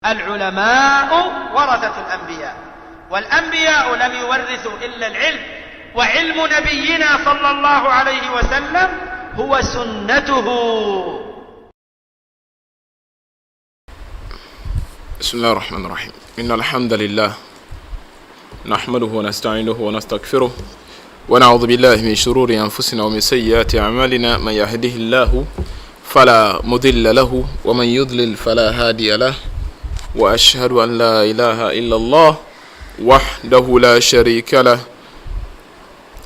العلماء ورثة الأنبياء، والأنبياء لم يورثوا إلا العلم، وعلم نبينا صلى الله عليه وسلم هو سنته. بسم الله الرحمن الرحيم. إن الحمد لله نحمده ونستعينه ونستغفره ونعوذ بالله من شرور أنفسنا ومن سيئات أعمالنا. من يهده الله فلا مضل له ومن يضلل فلا هادي له، وأشهد أن لا إله إلا الله وحده لا شريك له،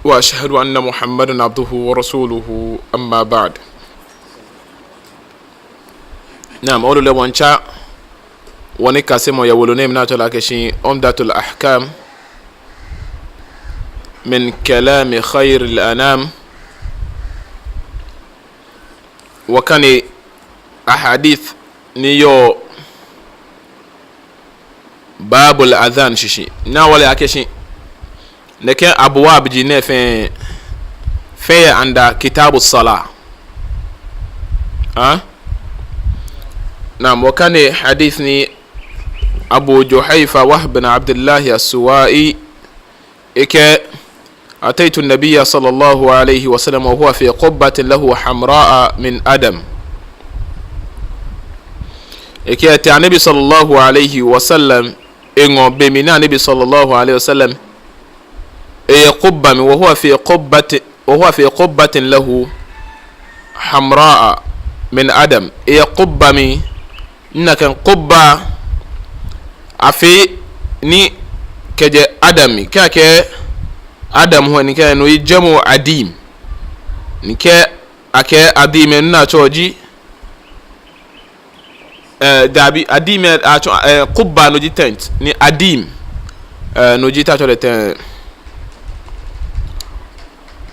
وأشهد أن محمدا عبده ورسوله. أما بعد. نعم، أولو لبنشا ونكاسمو يولوني مناتو لكشي عمدة الأحكام من كلام خير الأنام، وكان أحاديث نيو باب الأذان شيشي ناولي أكشي لكن أبواب جيني في عند كتاب الصلاة. نعم، وكان حديثني أبو جحيفة وهب بن عبد الله السوائي إك أتيت النبي صلى الله عليه وسلم وهو في قبة له حمراء من أدم. إك أتى النبي صلى الله عليه وسلم إنه بمنا النبي صلى الله عليه وسلم قبة وهو في قبة له حمراء من أدم. قبة مي إنك قبة أفي ني كجي أدمي كاكي أدم هو نكا نو يجمو أديم نكا أكي أديم ناتوجي دابي أديم قبة نوجي تنت ني أديم نوجي تاتو تن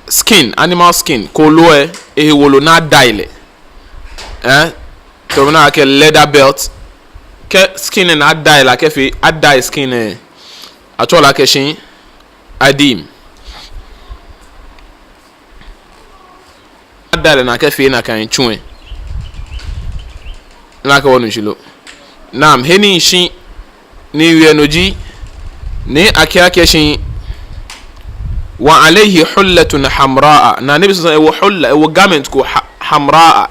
skin, animal skin koloe wolo na daile to na ke leather belt ke skin na daile ke fi adai skin atola ke shin adim adale na ke fi na kan chue na ka wonu shilo. Nam heni shin ni wienoji ni akia ke shin wa alayhi hullatun hamraa. Na nabi sallallahu alaihi wasallam hulla wa garment ko hamraa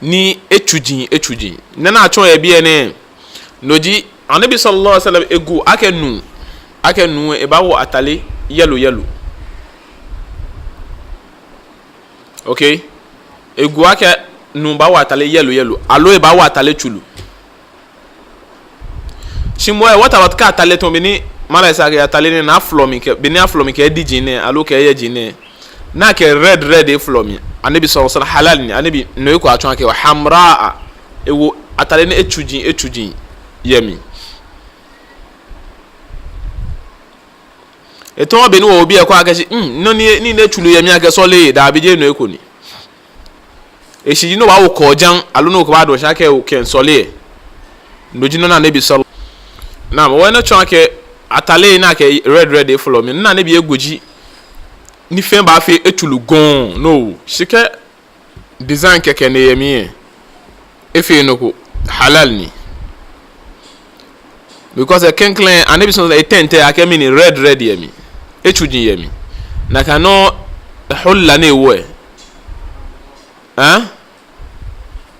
ni echuji nana achon e bie ne noji anabi sallallahu alaihi wasallam egu akenu e bawo atale yellow. Okay, egu ake nu bawo atale yellow alo e bawo atale chulu shimo e what about ka atale to bini mala isa ke atale na flomi ke bini aflomi ke diji ne alo ke ye jine na ke red e flomi anabi sallallahu alaihi wasallam halal ni anabi no ko atwan ke hamraa ewo atale ne echuji yemi eto be ni wo bi e ko akashi no ni ne chulu yemi ake so le da bije no eko ni eshi no wa wo ko jan alo no ko ba do sha ke o ken so le no jino na anabi sallallahu na mo we no chwan ke atale na ke red e flomi na anabi egoji ni fen ba fe etulu gon no shike design keke ne yemi efe no ko halal ni because a kenklen anabi so e tente akemi ni red yemi echuji yemi na kano hulla ne wo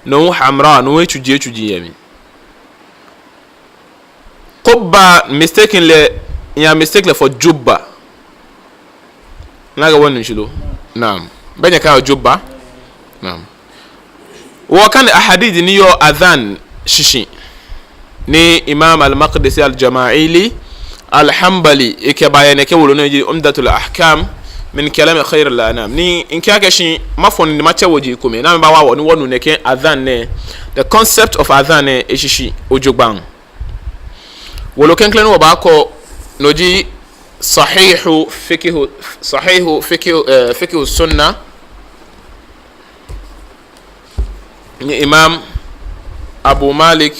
no hamra no echuji yemi qubba mistakenly for jubba naga wannan shilo. Naam, banya ka jubba. Naam, wa kan ahadith ni yo adhan shishi ni imam al-Maqdisi al-Jama'ili al-Hanbali ike bayane ke wolo ne umdatul ahkam min kalam khair al-anam ni in ka shi mafon ni mache woji kome na ba wa ni wonu ne ke adhan ne the concept of adhan ne shishi ojogban wolo kenklen wo ba ko noji sahihu fiqh sunna ni imam Abu Malik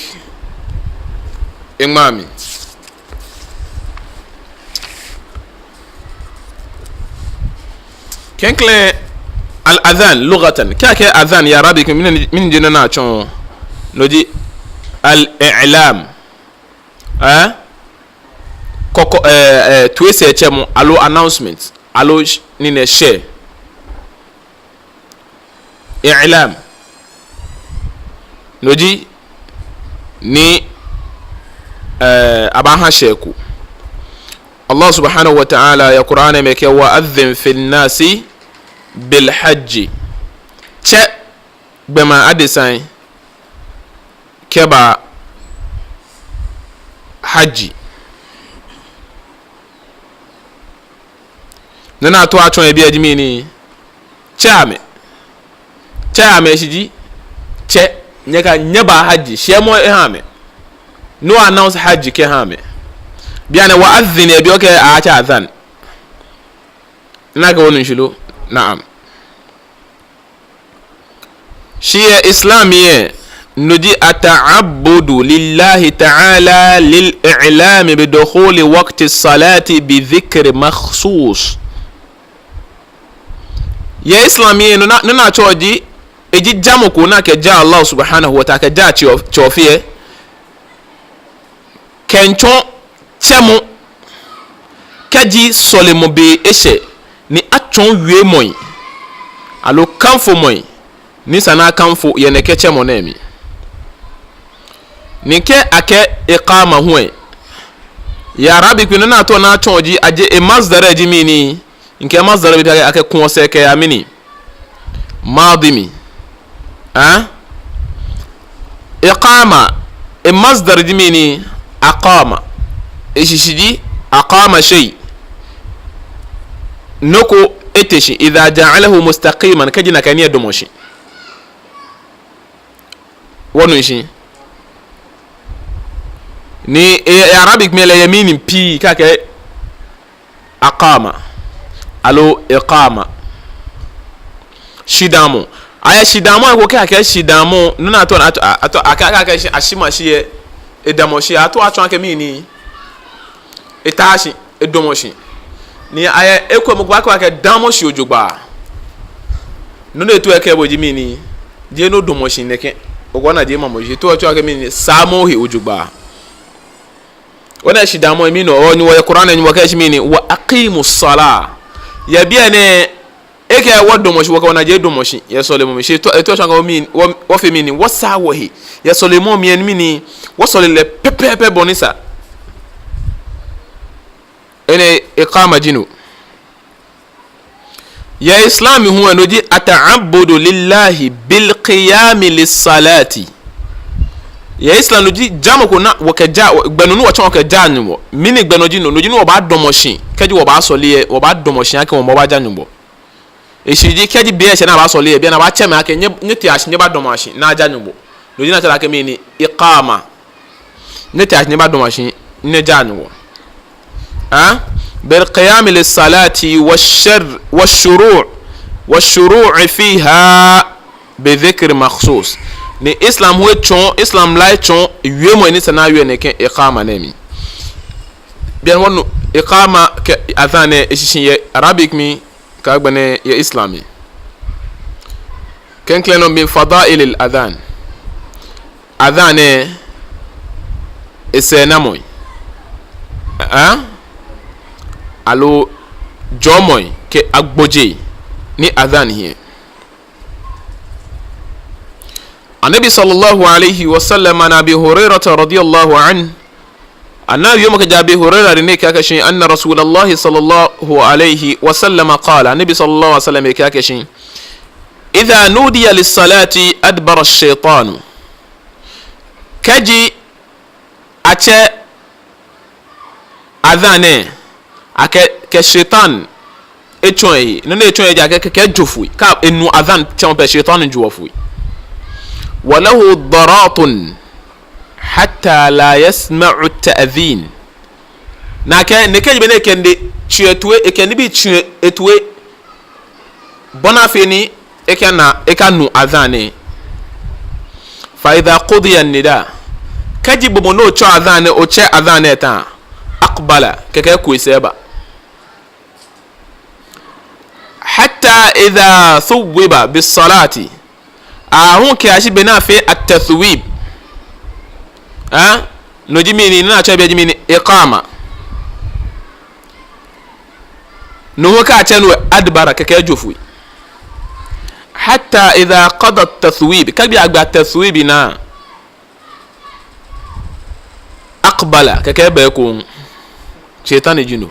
imami kenkle al-adhan lughatan kake adhan ya rabi min jinana chon noji al-i'lam koko twese echemu alo announcement alo ni ne share i'lam noji ni abaha sheku Allah subhanahu wa ta'ala ya Qur'ana meke wa adhin fil nasi bil hajj che bema adesan keba haji nana to atwon e bi adimi ni chame shiji che nyaka nyaba haji shemo e hame no announce haji ke hame biana wa adhin e bi oke a cha adhan naga wonu shilo na'am shiya islamiye نجي التعبد لله تعالى للإعلام بدخول وقت الصلاة بذكر مخصوص يا إسلامي ننا تودي إجي جامكو ناك جاء الله سبحانه وتعالى جاء تشوفيه كنتو تشمو كجي سولمو بي إشي ni atون وي موي alo kanfo موي ni sana kanfo yeneke chemo nemi nike ake iqama huwe ya rabi kwina na to na choji aje e masdara jimini nke masdara bi ake kunose ke amini madimi iqama e masdar jimini aqama ishishiji aqama shay noko eteshi idha ja'alahu mustaqiman kajina kaniya domoshi wonu shi ni arabic mele yamini pi kake aqama alo iqama shidamu aya shidamu ko kake shidamu nuna to akaka ashima shiye edamoshi ato atwa ke mini etashi edomoshi ni aya ekwo mo kwa ke damoshi ojugba nuna eto eke boji mini je no domoshi neke ogwana je mamoji to atwa ke mini samohi ojugba wana shidamo mino oni wa Qur'an ni wakashi mini wa aqimus sala ya bia ne eke wodo moshi waka wana je do moshi ya solemo mi to shanga mi wa fe mini wasawahi ya solemo mi en mini wasolele pepe bonisa ene iqama jinu ya islami huwa noji ata'abbudu lillahi bil qiyam lis salati ya islam noji jamo ko na wakaja gbenunu wa chon wakaja nyumo mini gbenoji no noji no ba domoshin keji wo ba soliye wo ba domoshin ake wo mo ba janyumo eshiji keji be se na ba soliye be na ba cheme ake nyeti ashin ba domoshin na janyumo noji na tala ke mini iqama nyeti ashin ba domoshin ne janyumo bil qiyam lis salati wash-shuru' fiha bi dhikr makhsus ni islam we chon islam lai chon yue mo ni sana yue ne ke iqama nemi bien wonu iqama ke adhane ishin ye arabic mi ka gbane ye islami ken kleno bi fadail al adhan adhane esenamoy alo jomoy ke agboje ni adhan hier النبي صلى الله عليه وسلم عن أبي هريرة رضي الله عنه أن يوم كجا أبي هريرة كاكشين أن رسول الله صلى الله عليه وسلم قال النبي صلى الله عليه وسلم كاكشين إذا نودي للصلاة أدبر الشيطان كجي أتى أذانه كالشيطان إتشوي نني إتشوي جا كجوفوي كاب إنه أذان تشوي بالشيطان جوفوي وله ضراط حتى لا يسمع التأذين ناكا نكاج بني كندي تشيتوي اكندي بي تشيتوي بنا فيني اكانو اذاني فاذا قضي النداء كاجي بمنو تشو اذاني او تشي اذاني تا اقبل كاكا كويسيبا حتى اذا ثوب بالصلاه ahun ke ashi bena fe at-tathwib no jimini na cha be jimini iqama no ka cha no adbara ka jofu hatta idha qada at-tathwib kabi agba tathwibina aqbala ka be ko shaytan jinu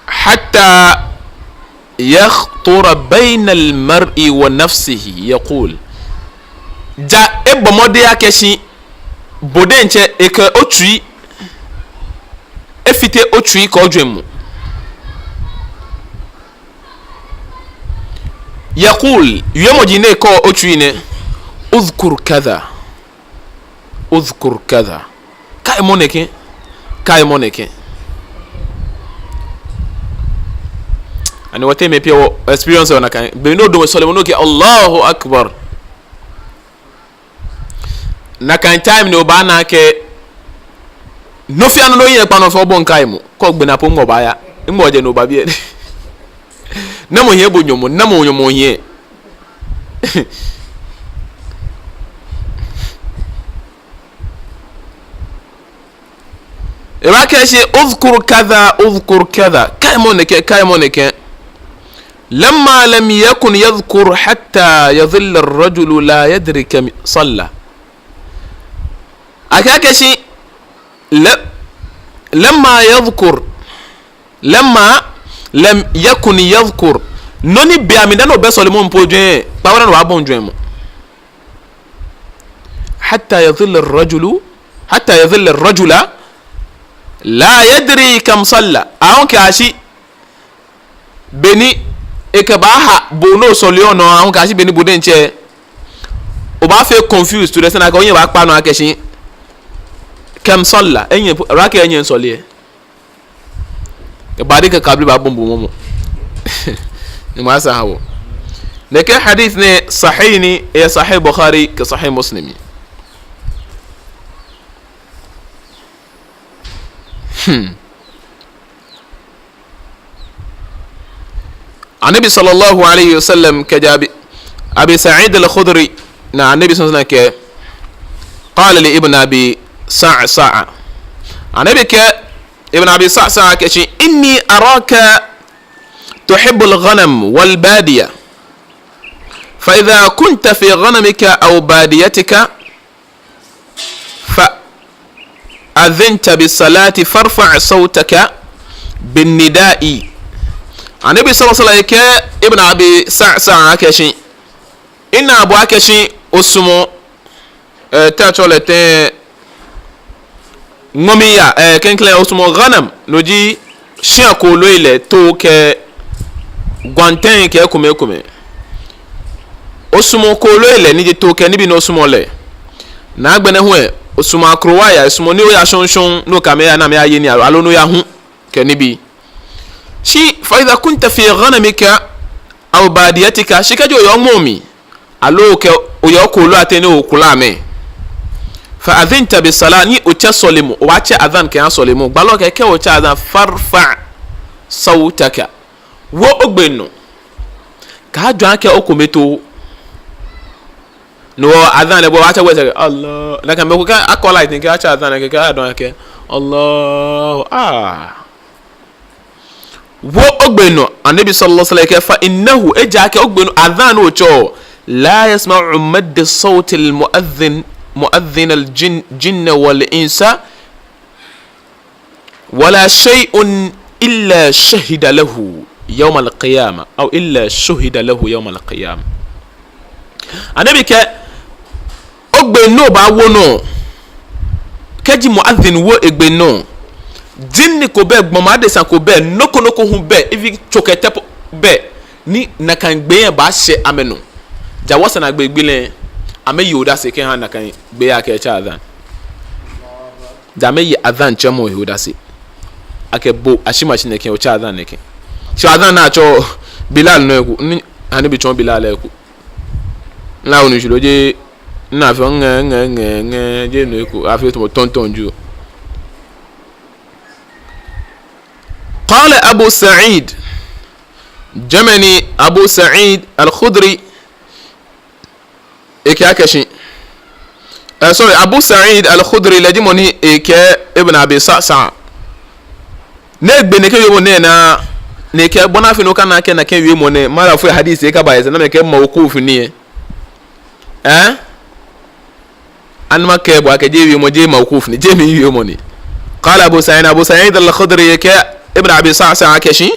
hatta يخطر بين المرء ونفسه يقول ja ebomode akeshi bodenche eke otui efite otui ko dwemu يقول يمجينه ko otui ne اذكر كذا kai moneke ani wote me pia experience ona kan be no do Solomon ke Allahu akbar na kan time no ba na ke no fia no yin pa no fo bon kai mu ko gbe na po mo ba ya mo je no ba bi na mo ye bo nyomo na mo nyomo ye Irake اذكر كذا كاي مونك لما لم يكن يذكر حتى يظل الرجل لا يدري كم صلى أكاكشي لما لم يكن يذكر نوني بيامدانو بسولمون بوجين باوران وابون جويمو حتى يظل الرجل لا يدري كم صلى أهون كاشي بني ekabaha bono soliono ahun kashi beni buden che o ba fe confused to listen aka onye ba pa no akeshi kam salla enye rake enye solie e bari ka kabli ba bombo momo ni ma sa hawo ne ke hadith ne sahihni ya sahih bukhari ka sahih muslimi النبي صلى الله عليه وسلم كجاب أبي سعيد الخدري نا النبي صلى الله عليه وسلم قال لابن أبي صعصع النبي ابن أبي صعصع كشي إني أراك تحب الغنم والبادية فإذا كنت في غنمك أو باديتك فأذنت بالصلاة فارفع صوتك بالنداء النبي صلى الله عليه وسلم ابن ابي سعسع كشي ان ابو كشي اسمو تاتولت نوميا كنكلا اسمو غنم نوجي شيكو لويله توك غوانتين كومي اسمو كولويله نيجي توك نبي نو اسمو له na gbene ho اسمو akrowa اسمو ni o ya shonshon no kamera na me aye ni alo no ya hu ke nibi شي فإذا كنت في غنمك أو باديتك شكاجو يومومي ألوك ويوكو لاتني وكلامي فأذنت بالصلاة ني أتصلمو واتش أذان كيان صلمو بالوك كي واتش أذان فارفع صوتك وأقبنو كهجو عنك أكمتو نو أذان لبو واتش واتش الله لكن بكو كان أكو لايتن كي واتش أذان كي كهدو عنك الله wo ogbeno anabi sallallahu alaihi wasallam fa innahu ejake ogbeno adhan ocho la yasma'u madd sawt al muadhdhin al jinn wal insa wala shay'un illa shahida lahu yawm al qiyamah aw illa shuhida lahu yawm al qiyamah anabi ke ogbeno ba wono keji muadhdhin wo egbeno jinni ko be gboma de san ko be noko hu be ifi chokete be ni na kan gbe ba se amenu ja wasa na gbe gbele ame yoda se ke han na kan gbe ya ke cha adhan ja me yi adhan chemo yoda se ake bo ashima shi ne ke o cha adhan ne ke so adhan na cho bilal no eku ni ani bi chon bilal eku na onu juro je na fi nge je no eku afi to tonton ju قال أبو سعيد جمني أبو سعيد الخدري إكاكشي sorry, Abu Sa'id al-Khudri la jimoni ke ibn Abi Sa'sa ne gbe ne ke yo ne na ne ke bona fi no kana ke na ke wi mo ne mara fu hadith e ka ba yesa na me ke mawquf ni an ma ke bo ke je wi mo je mawquf ni je mi wi mo ni qala Abu Sa'id al-Khudri ke ibn Abi Sa'sa ke shi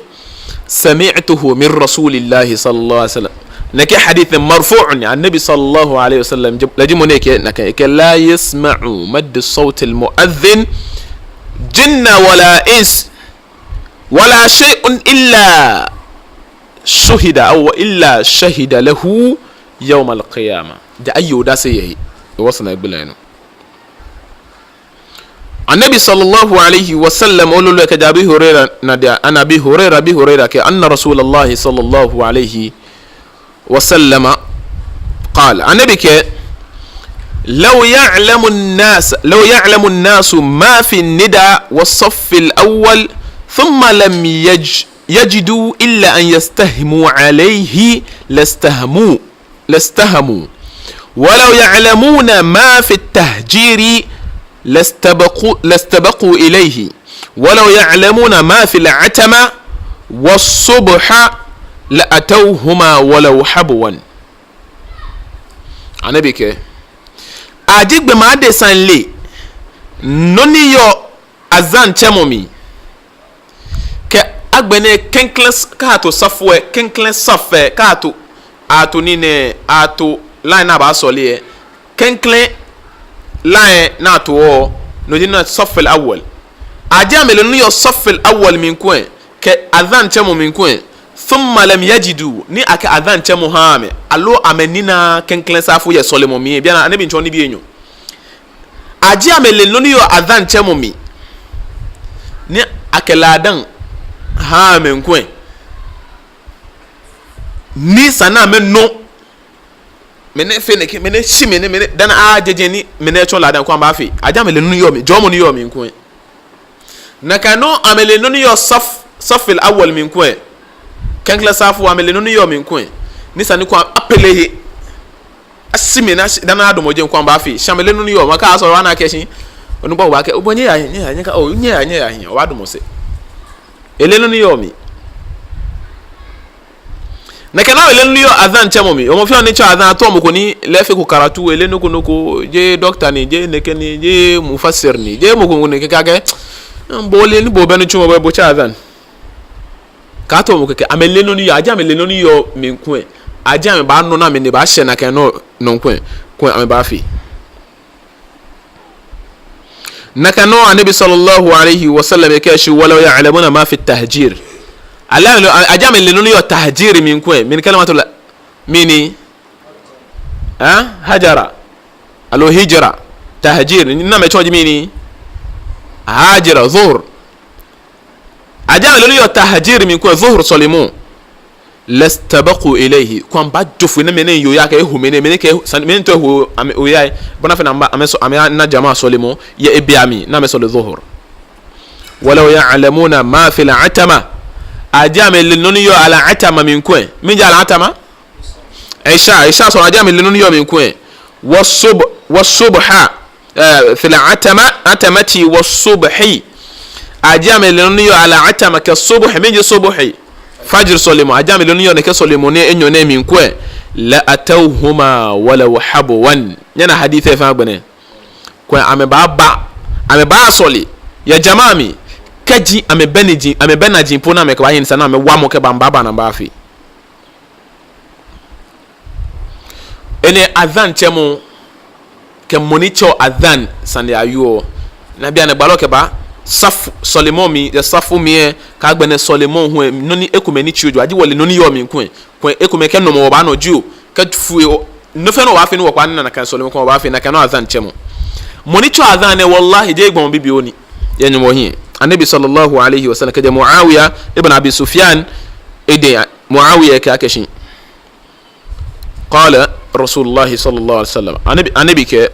sami'tuhu min rasulillahi sallallahu alaihi wasallam نكي حديث مرفوع عن النبي صلى الله عليه وسلم لجمو نكي لا يسمع مد الصوت المؤذن جن ولا إنس ولا شيء إلا شهد أو إلا شهد له يوم القيامة ده أيو ده سيئي وصلنا يقبلينه النبي صلى الله عليه وسلم قولوا لك أبي هريرة أنا أبي هريرة كأن رسول الله صلى الله عليه وسلم قال النبي لو يعلم الناس ما في الندى والصف الأول ثم لم يجدوا إلا أن يستهموا عليه لاستهموا ولو يعلمون ما في التهجير لاستبقوا إليه ولو يعلمون ما في العتمة والصبح لأتوهما ولو حبوا النبي كي أجيك بما أدسان لي نوني يو أزان تمومي كي أغبني كنكلس كاتو صفوة كنكلس صفوة كاتو آتو نيني آتو لاي نابا سوليه كنكلس لاي ناتو نودينا الصف الأول أجامل نوني الصف الأول من كوين كي أزان تمو من كوين ثم لم يجدوا ni aka adhan che muhammad allo amenina kenklen safu ye solemo mi bia na anabi nchoni bi enyo aji amele no ni yo adhan che mo mi ni akeladan ha men kwen ni sana men no mene fe ne ke mene shi mene dan a jeje ni mene cho ladan kwa ba fe aji amele no yo mi jomo ni yo mi kwen nakano amele no ni yo saf al awwal min kwen kankla safu amele no yo min kwen ni sani kwa apele asime na dana adomoje kwa ba fi shamele no yo maka so wana keshi onu ba wa ke obonye ya ka o nye ya o adomo se ele no yo mi na kana ele no yo azan chamo mi o mo fi oni cha azan to mo ko ni lefe ko karatu ele no ko je doctor ni je neke ni je mufassir ni je mo ko ne ke kage mbole ni bo benu chumo bo cha azan kato mo keke amele no ni yo aja amele no ni yo min kwen aja me ba no na me ne ba hye na kan no kwen ame ba fi nakano anabi sallallahu alayhi wa sallam yakashi wala ya'lamuna ma fi at-tahjir aja amele no ni yo tahjir min kwen min kalimatu mini hajara alo hijra tahjir ni na me choji mini hajira zuhr ajama lolu yo tahjir min ko zuhr solimu lastabaqu ilayhi kwam ba jofu ne menen yo ya ka ehu menen ke menen to ehu am o yai bona fe na ameso na jama solimu ya ebiami na meso le zuhr walau ya'lamuna ma fi al'atama ajama lolu yo ala atama min ko min ja al'atama aisha so ajama lolu yo min ko wasubha fi al'atama atamati wasubhi ajame lenu yo ala atama ka subuh minji subuhi fajr solimu ajame lenu yo ne ke solimu ne enyo ne min kwe la atawhuma wala habwan yana hadithe fa gbene kwa ame ba soli ya jamami kaji ame benaji pona me kwa yin sana me wa mo ke bamba na ba fi ene adhan chemo ke monicho adhan sande ayo na bia ne baloke ba safu solemomi ya safu mi ka gbene solemon hu noni ekumeni chiujo aji wole noni yo mi kun ekume ke no mo ba no ju ka fu no fe no wa fe no kwa na kan solemon ko ba fe na kan azan chemo monicho azan ne wallahi je gbon bibi oni yenyo mo hin annabi sallallahu alaihi wasallam ka de muawiya ibn abi sufyan ede muawiya ka kashin qala rasulullah sallallahu alaihi wasallam annabi ke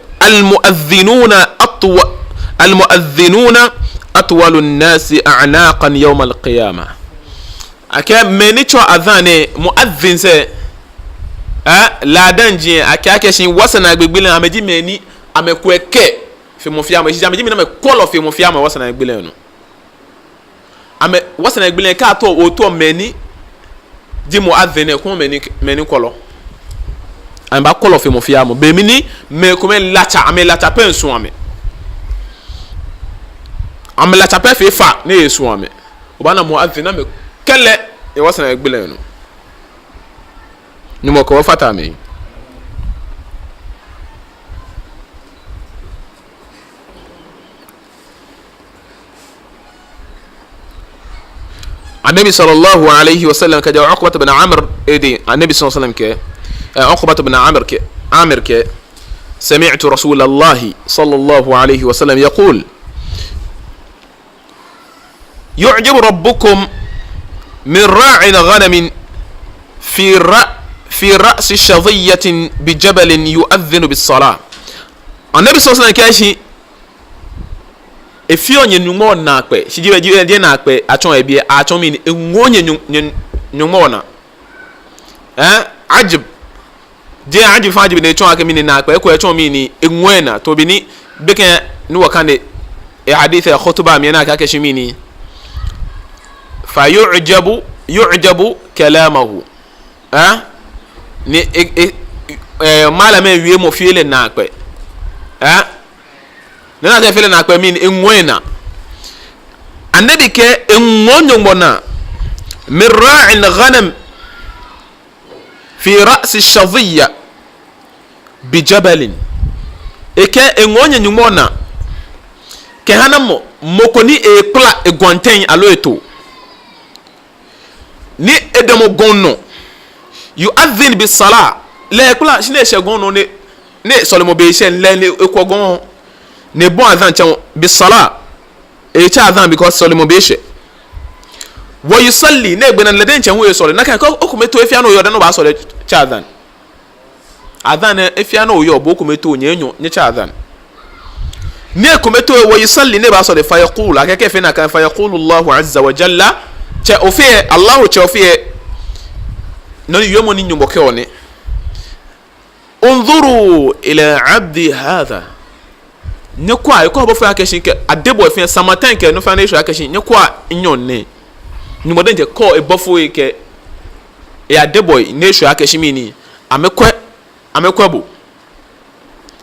المؤذنون أطول الناس أعناقا يوم القيامة أكا منيتو أذاني مؤذن سي لا دنجي أكا كشين وسنا بيبيلن أمجي مني amekweke fimufiamo ejija me jimi na me kolo fimufiamo wasa na egbele no ame wasa na egbele ka to oto meni di muadhin ko meni kolo amba kolo fimufiamo be mini me ko men lacha ame lacha penso ame lacha pe fe fa na yesu ame obana muadhin na me kele e wasa na egbele no ni mo ko fata me النبي صلى الله عليه وسلم كجا عقبة بن عامر إيدي النبي صلى الله عليه وسلم كي عقبة بن عامر كي سمعت رسول الله صلى الله عليه وسلم يقول يعجب ربكم من راع غنم في رأس شظية بجبل يؤذن بالصلاة النبي صلى الله عليه وسلم كاشي efio nyenyumo na akpe shijiwe je na akpe achon ebie achon mi enwo nyenyumo na ajib je ajib fajib ne chon akemi na akpe ko echon mi ni enwo na to bi ni beke ni wakane hadith ya khutba mi na ka kashimi ni fa yu'jabu kalamahu ni malame wiye mo fiele na akpe nana ke fele na akpa min enwena annabi ke enwonyo mbona mirra'il ghanam fi ra's ash-shadhiyya bi jabal eke enwonyo nyumona ke hanamo mokoni e pla e gonten aloeto ni edemo gonno yu'adhin bis salah le pla shine shegonno ne solomo be shen le ekogon ne bon adhan chan bi sala e cha adhan because solimo beshe wa yusalli ne gbena leden chan wo sole na kan ko okumeto efia no yo de no ba sole cha adhan efia no yo bo okumeto nyenyo nye cha adhan ne kumeto wa yusalli ne ba sole fa yaqulu akake fe na kan fa yaqulu Allah azza wa jalla cha ofie Allah cha ofie no yomo ni nyumbo ke one unzuru ila abdi hadha ne kwa e ko bo fa akeshin ke adebo fe samatan ke no fa na isho akeshin ne kwa nyonne ni mo denje ko e bofo e ke e adebo ne isho akeshin mi ni amekwa bo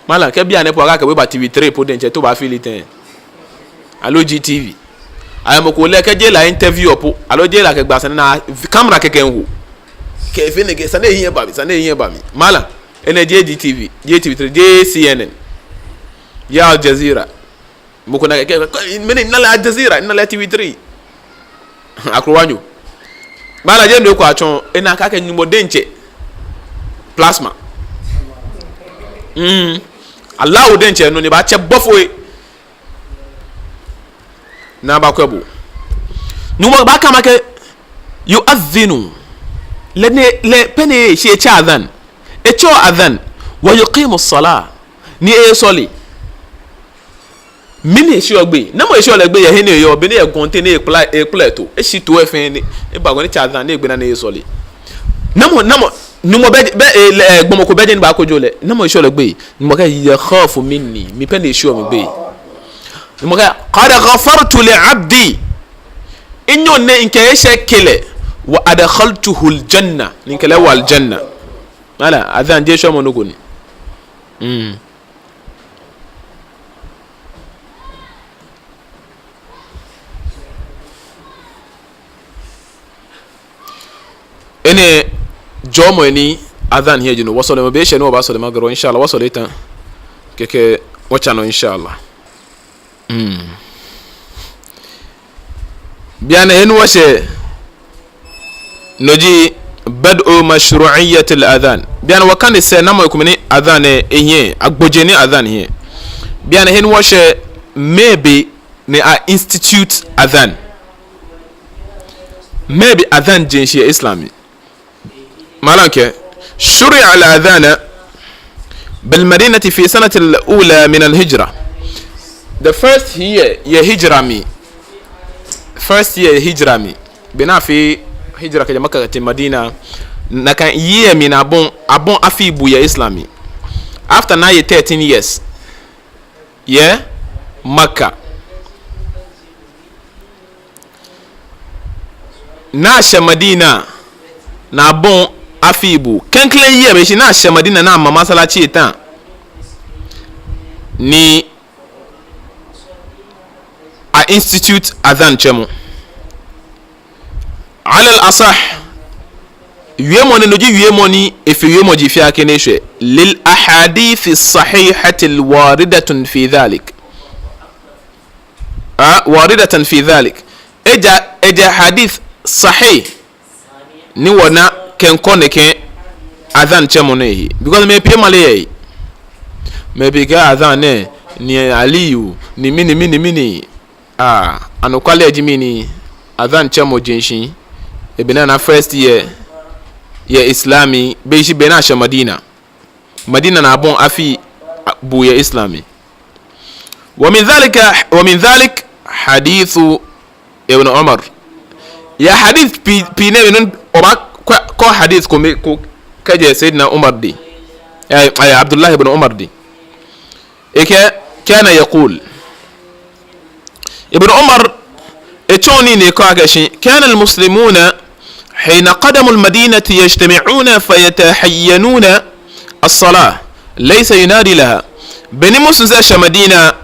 mala ke bia ne po aka ke we ba TV3 po denje to ba filiten alo GTV ayamo ko le ke je la interview opo alo je la ke gba san na camera ke ken wo ke fe ne ke san e yin ba mi mala ene je GTV je TV3 je CNN ya Al Jazeera mukuna mene nala Al Jazeera nala TV3 akrowanyo bala je ndo ko achon ena ka ke nyumo denche plasma Allah o denche no ni ba che bofoe na ba kwebo nyumo ba kama ke yu'adhinu le pene she cha adhan e cho adhan wa yuqimu as-salah ni e soli mini esi ogbe na mo esi olegbe ye hene yo be ne egonte ne ekpleto esi to efen ni e bago ni chazan ne egbe na ne soli na mo numo be gbomo ko be je ni ba ko jole na mo esi olegbe ni mo ka ya khafu minni mi pe ne esi o mi gbe ni mo ka qad ghafartu li abdi inyo ne nke ese kele wa adkhaltuhu aljanna ni kele wal janna ala adhan je so mo nugo ni ene jomo ni adhan here jino wasole mo be she no ba sole magaro inshallah wasole tan keke wachano inshallah biana en washe noji bad'u mashru'iyyat al-adhan biana wakane se namo kumini adhan enye agboje ni adhan here biana en washe maybe ne a institute adhan maybe adhan jinshi islami مالك شرع الأذان بالمدينة في سنة الأولى من الهجرة. The first year هجرة مي بنا في هجرة كجا مكة المدينة نكان year من أبون أفيبو يا إسلامي after 13 years yɛ Makka na ahyɛ Madina na abɔn afiibu kanklan yi a bɛhyɛ na ahyɛ Madina na ama masalachi etan ni a institute adhan chemo ala al-asah wiemo ne noji wiemo ni efi wiemo ji fi akene hwe lil ahadith as-sahihati al-waridatun fi dhalik waridatan fi dhalik eja hadith sahih ni wona ken kone ken adhan chemo ne hi because me pie male yi me bi ga adhan ne ni aliyu ni mini anokwale ajimini adhan chemo jenshin ebina na first year ya islami beishi bena sha Madina na abon afi bu ya islami ومن ذلك حديث ابن عمر يا حديث بي نبي اوبا كو حديث كو كجي سيدنا عمر دي اي عبد الله بن عمر دي كان يقول ابن عمر اتوني نيكاغشي كان المسلمون حين قدموا المدينة يجتمعون فيتحينون الصلاة ليس ينادي لها بني مسلم زي مدينة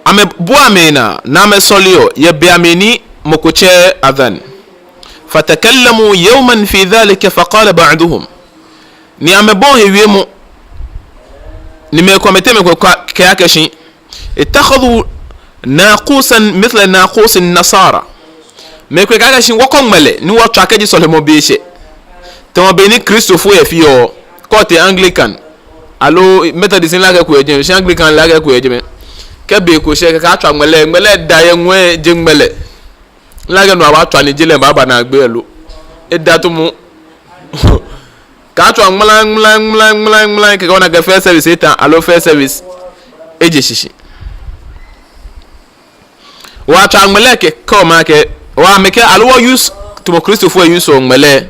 ame buamena na me solio ya biamini mokuche adhan fatakallamu yawman fi dhalika faqala ba'duhum ni ame bon hiwemo ni me kometeme kwa kayakeshi ittakhadhu naqusan mithla naqus an-nasara me kwa kayakeshi wakongmele ni watu akaji solemo bishe to beni Christophe ya fiyo kote Anglican alo Methodist la kwa eje Anglican la kwa eje kebe ko se ka atwa ngmele da ye nwe je ngmele lage no atwa ni jile baba na agbe elu edatu mu ka atwa ngmala ke ona ga first service eta alo first service eje shishi wa atwa ngmele ke ko ma ke wa meke alo use to Christopher use ngmele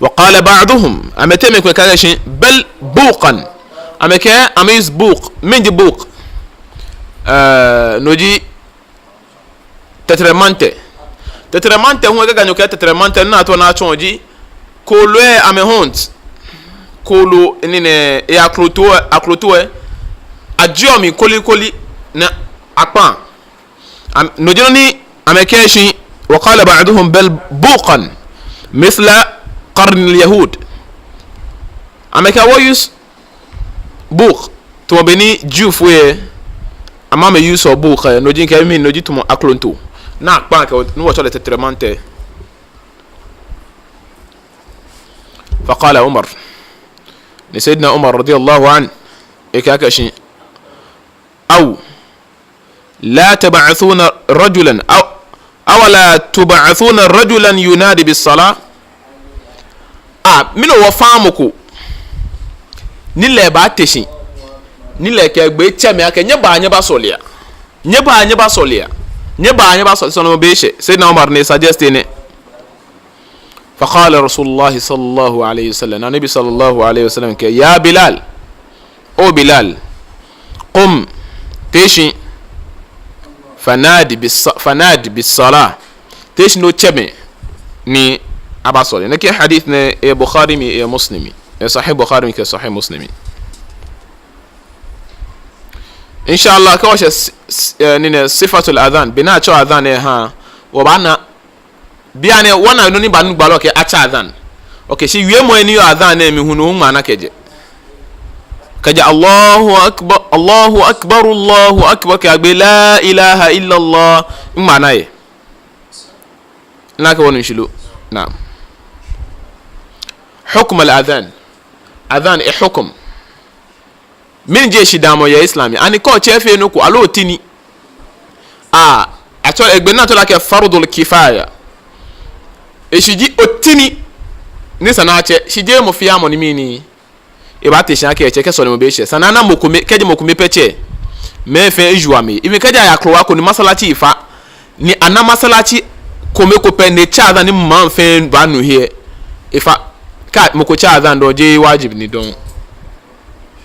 wa qala ba'dhum ameteme ko kaga shi bal buqan ameke amis buq minji buq noji tetremante huwa gaga nyoka tetremante na to na chonji kolwe amehont kolo nine e aklotoe ajiomi koli na akpan noji ni amekeshi وقال بعضهم بل بوقا مثل قرن اليهود ameka woyus book to beni jufwe amame use of book no jinka mi no jitumo aklonto na akpa ka no wacho le tetremante فقال عمر لسيدنا عمر رضي الله عنه اكاكشي او لا تبعثون رجلا او لا تبعثون رجلا ينادي بالصلاه منو وفامكو nile ba teshi nile ke gbe cheme aka nye ba anya ba solia sono beshe sayyidina Umar ne suggest ne فقال رسول الله صلى الله عليه وسلم النبي صلى الله عليه وسلم يا بلال او بلال قم تشي فنادي بالصلاه تشي نو cheme ni abasoli nake hadith ne Bukhari mi Muslimi صحيح بخاري كي صحيح مسلمي ان شاء الله كوش نين صفه الاذان بنا تشو اذان ها وبانا بيانه وانا نوني بانو gbalo ke acha adhan okay shi wiye mo eni yo adhan na mi hunu ma na keje Allahu akbar Allahu akbar Allahu akbar ka be la ilaha illa Allah ma na ye naka wonu shilu na'am حكم الاذان adhan e hukum min je shidamo ya islami ani ko chefe no ko alo tini ato egbe na to like fardul kifaya e shiji otini ni sanache shije mo fiamo ni mini e ba te shan ke cheke so ni mo be she sanana mokume keje mokume peche me fe ejuame imi keje ya krowa ko ni masalachi ifa ni ana masalachi kome ko pe ne cha adhan ni man fe ba nu here ifa ka moko cha adhan do je wajib ni don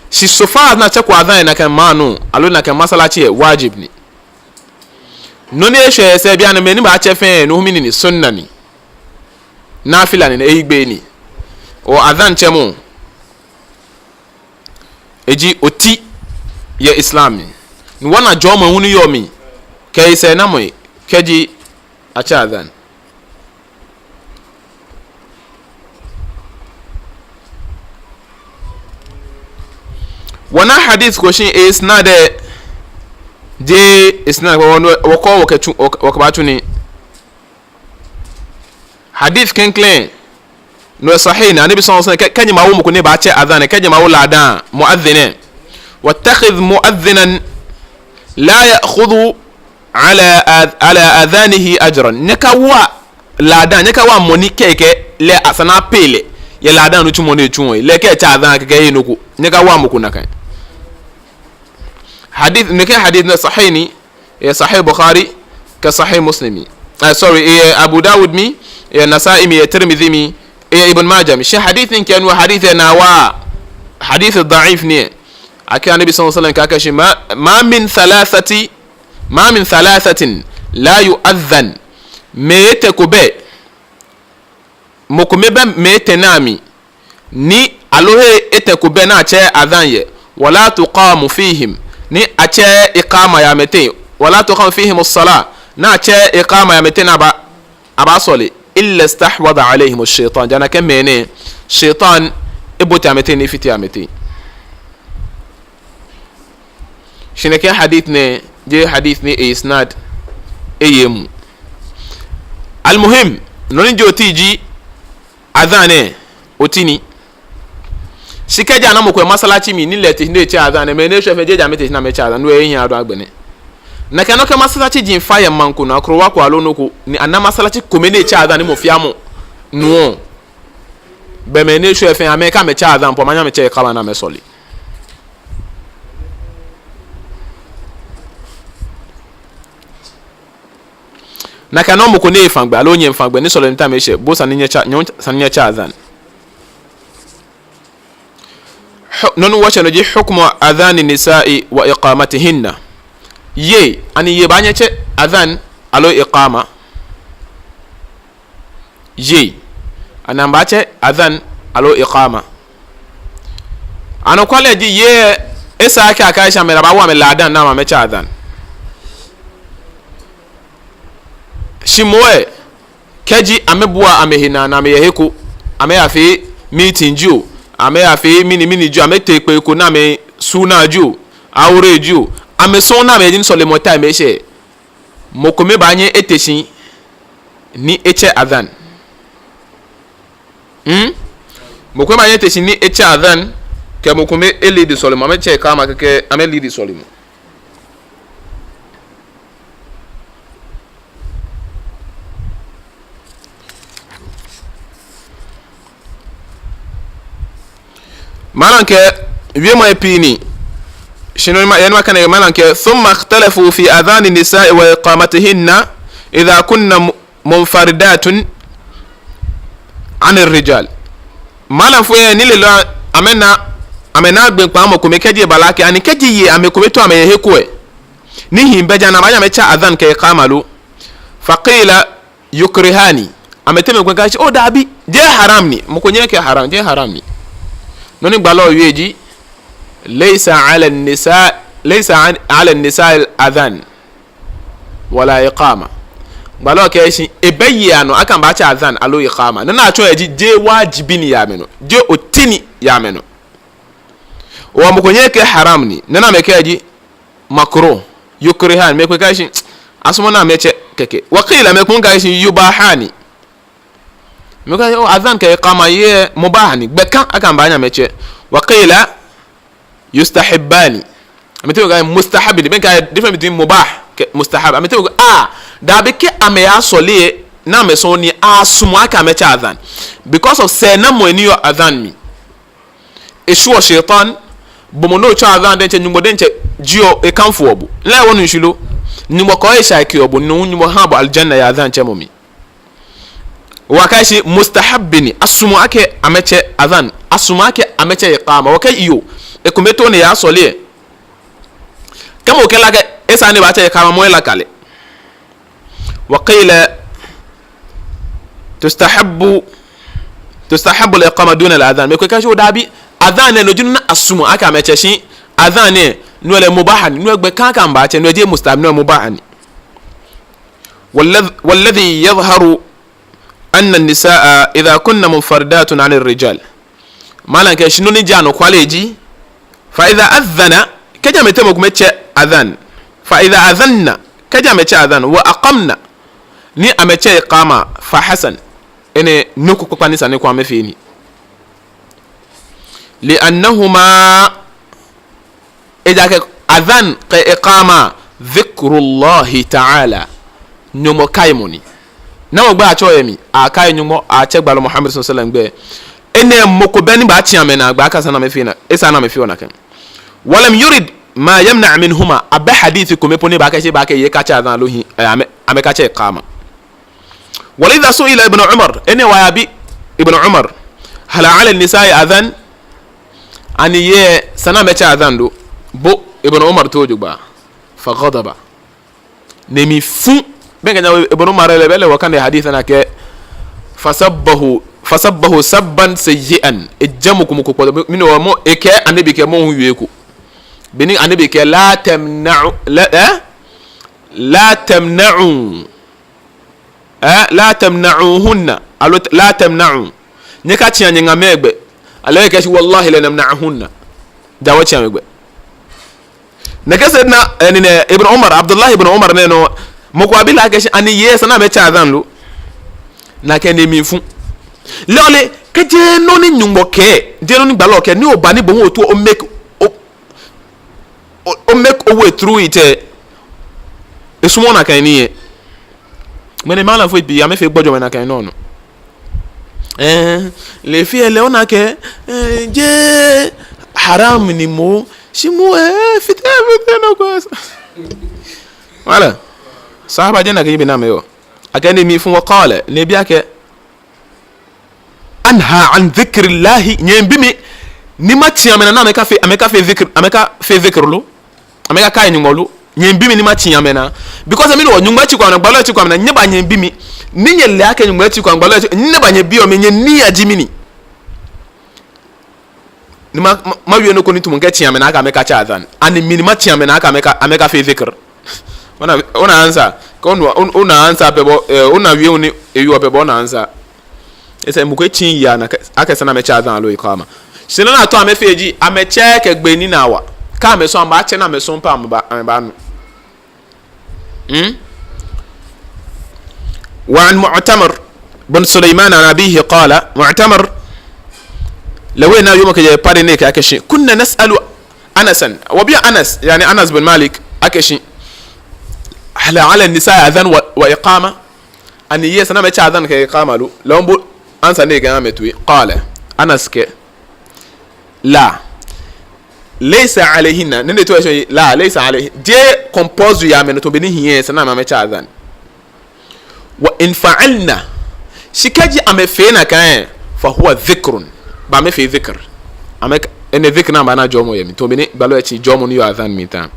shi sofa na che kwa adhan na kan manu alo na kan masalachi wajib ni no ne hwe se bia na mani ba che fen no humi ni sunna ni nafila ni ehigbe ni o adhan che mu eji oti ye islami ni wana joma hunu yomi kai se na moy keji acha adhan wana hadith question is not de is not wako wakabatu ni hadith kenklen no sahih na nabi sallallahu alaihi wasallam kanyi mawo muku ne ba ce adhan kanyi mawo ladan muadhdhin wattakhidh muadhdhinan la ya'khudhu ala adhanihi ajran nakawa ladan nakawa moni keke le asana pele ya ladan no chumo ne chumo le ke cha adhan keke yinuku nakawa muku nakan hadith nake hadith na sahih ya sahih bukhari ka sahih muslimi abu daud mi ya nasa'i mi ya tirmidhi mi ya ibn majah mi shi hadithin kan wa hadith na wa hadith da'if ne aka nabi sallallahu alaihi wasallam kaka shi ma min thalathatin la yu'adhan mete kube mokumeba mete nami ni alohe ete kube na che adhan ye wala tuqamu fihim ni ache iqama ya mete wala tuqam fihim as-salah na ache iqama ya mete na aba soli illa istahwada alaihim ash-shaytan jana kamene shaytan ibuta mete ni fiti ya mete shinake hadith ne je hadith ni isnad ayemu almuhim non joti ji adhane otini shikeja na mokwe masalachi mi ni leti ne cha adhane me ne hwe jeja mete na me cha adhane no ehin ado agbene na kanoka masalachi jin fire manku na akrowa kwa alo noko ni ana masalachi komene cha adhane mo fiamu no be me ne hwe fe ameka me cha adhane po manya me cha kala na me soli na kanomo ko ne fangba alo nyem fangba ni solo nta me hye bo saninya cha adhan nonu wacha no ji hukmu adhan nisa'i wa iqamatihinna ye ani ye banya che adhan alo iqama ye anamba che adhan alo iqama ano kwale ji ye esa aka kaisha me ba wa me ladan na ma me cha adhan shimoe keji amebua amehina na ameyeheku ameyafi meeting ju ameyafi mini ju ametekpe ko na me suna ju awre ju ameso na me din solemo time ehye mokome banye eteshin ni eche adhan mokome banye eteshin ni eche adhan ke mokome elidi solemo ameche kama keke amelidi solemo malanke wiema epini shino yanma kana malanke thumma ikhtalafu fi adhan an-nisaa wa iqamatihinna idha kunna munfaridatun 'an ar-rijal malan fu ni le amena gbe pa mo ko mekeje balake ani keji ye ameko to ameye hekwe ni himbe jana banya mecha adhan ke iqamalu faqila yukrihani ameteme ko gachi o dabi je haram ni mo ko nyeke haram je haram ni noni gbalo yeji laysa ala an-nisa al-adhan wala iqama gbalo ke shi ebayano akan ba cha adhan alo iqama nana acho yeji je wajibini ya meno je otini ya meno wa mukonyeke haram ni nana mekeji makruh yukrihan mekwe kashi asumona meche keke waqila mekun kashi yubahani meka adhan ka iqama ye mubahani bekan akan banya meche waqila yustahibbani amete ga mustahab ni benka different between mubah mustahab amete da be ke ameya sole na meso ni asumu aka meche adhan because of say na mo ni yo adhan mi eshu shaitan bomono cha adhan denche nyumo denche jio e kanfo obu la wonu nshilo nyumo ko e shaki obu no nyumo habo aljanna ya adhan chemomi wakashi mustahabbini asumu ake ameche adhan asumu ake ameche iqama wakai iyo e kumeto ne ya sole kama okela ke esa ne ba ta kama mo la kale wa qila tustahabbu al-iqama duna al-adhan me ko ka jo dabi adhan ne no jinu asumu aka me cheshi adhan ne no le mubahan no gbe kan kan ba che no je mustab no mubahan والذي يظهر أن النساء إذا كن منفردات عن الرجال ما لنك شنو نجانو كواليجي فإذا أذن كجا متمك متش أذان فإذا أذن كجا متش أذان وأقمنا ni ameche iqama fa hasan ene nuku kwa kanisa ne kwa mefini li'annahuma idaka adhan ka iqama dhikrullahi ta'ala nyumo kaimoni na mo gba acho yemi akai nyumo ache gbalo Muhammad sallallahu alaihi wasallam ene moko beni ba chiame na gba aka sana mefina esa na mefi onaka walam yurid ma yamna minhuma abba hadithukum eponi ba ka che ba ka ye ka cha adhan lohi ame ka che iqama ولذا سئل ابن عمر اني وابي ابن عمر هل على النساء اذان ان ي سنا متى اذان دو بو ابن عمر توجبا فغضب نمي فو بين ابن عمر لبل وكان حديثنا ك فسبه سبا سيئا اجمكم كو من ومو اك انبي ك مو ويكو بني انبي ك لا تمنعوا لا تمنعوا لا تمنعوهن لا تمنعوا نكاتي ان نغامغبه عليك والله لا نمنعهن داوتي امغبه نكسدنا ان ابن عمر عبد الله ابن عمر نينو مكوابي لا كش ان يسنا بيتا ذانلو نكني ميفو لولي كجي نوني نيمبوكه دي نوني بالوكه ني اوباني بو تو o make a way through it esumona kan ni mene mala fo bi ame fe gbojo mena kan no no le fi ele ona ke je haram ni mo shimu fit everything no ko wala sahaba jana ke bina meyo akani mi fu waqala ne bi ake anha an dhikrillah nyembi mi ni mati amena na ameka fe dhikr lo ameka kai nyumolu nyembi mi ni mati amena because mi no nyumba chi kwa na gbalo chi kwa na nyeba nyembi mi ni nyele ake nyumba chi kwa gbalo ni ba nyebi o me nye ni ajimini ni ma wi no ko ni tumunga chi amena aka ameka cha adhan ani mi ni mati amena aka ameka fe dhikr ona answer ko ona answer pebo ona wi oni ewi pebo ona answer ese mu ko chi ya na aka sana me cha adhan lo ikama sino na to amefeji ameche ke gbe ni na wa ka me so amba che na me so mpa amba no وعن معتمر بن سليمان عن أبيه قال معتمر لوينا يومك يا بارينيك أكشي كنا نسأل أنسا وبيع أنس يعني أنس بن مالك أكشي هل على النساء أذان وإقامة أن يسنا ما أذان كإقامة له لو بقول أنسا نيجي نعمتوي قال أنس ك لا ليس عليهن ننتو شيء لا ليس عليه دي كومبوز يا من تو بني هي سنا ما أذان وإن فعلنا شكاجي أمفينا كان فهو ذكر بام في ذكر أمك إن ذكرنا معنا جومو يمين تو بني بالو أشي جومو نيو أذان ميتان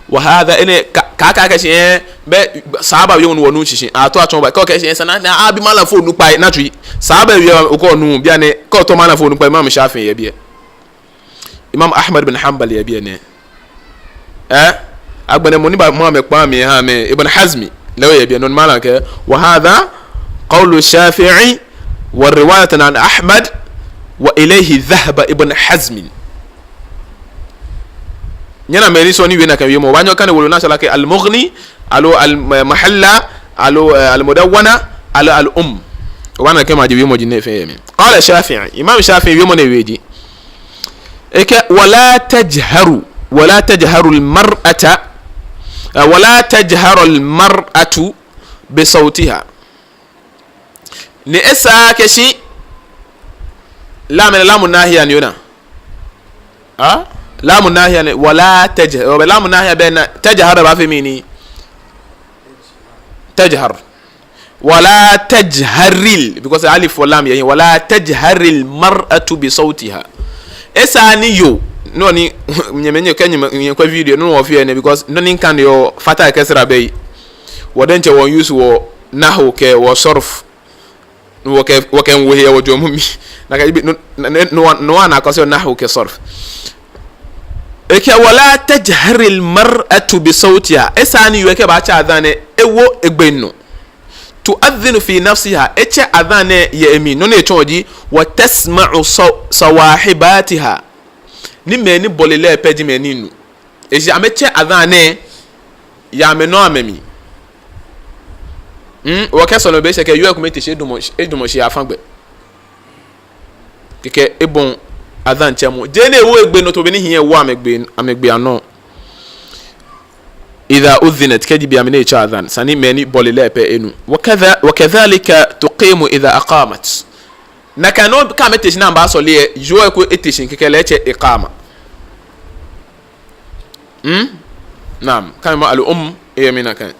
وهذا إن كاكا كشيء بصعب يوم ونوشي أتوا أتوا بكو كشيء سنا أبي مالا فو نقبل ناتوي صعب يوم أكو نو بيانه كو مالا فو نقبل ما مشافين يبيه Imam Ahmad bin Hanbal ya biya ne agbane mo ni ba mo me pa mi ha me Ibn Hazmi law ya biya non mala ke wa hadha qawlu Shafi'i wa riwayatan an Ahmad wa ilayhi dhahaba Ibn Hazm nyana me ni so ni we na kan wi mo banyo kan wolo na sala ke al-Mughni alo al-Mahalla alo al-Mudawwana alo al-Umm wana ke ma ji wi mo ji ne fe mi qala Shafi'i Imam Shafi'i wi mo ne weji ولا تجهر المرأة بصوتها نسا كشي لا من لام الناهية نيونا لام الناهية ولا تجهر لام الناهية بين تجهر بافميني تجهر ولا تجهر because alif واللام يعني ولا تجهر المرأة بصوتها esa ni yo no ni nyemenye kenye kwa video no wo fie ne because no nin kan yo fata kesra bay woden che won use wo nahu ke wo sorf wo ken wo he wo jomumi na ka no na ko so nahu ke sorf eke wala tajhar al mar'atu bi sawtiha esani yo ke ba cha adane ewo egbenu tuadhinu fi nafsiha eche adane ya emi no ne choji wa tasma'u sawahibatiha ni meni bolele pedi meninu eji ameche adane ya meno amemi wo ke so no be se ke yo akumete se edumo se afangbe keke ebon adan chemo je ne wo egbe no to be ni hiye wo amegbe ano idha udhinat kadi bi amine cha adhan sani meni bolele pe enu wakadhalika tuqimu idha aqamat nakano kamete sina mba so le jo ko etishin kekele che iqama naam kama al yamina kan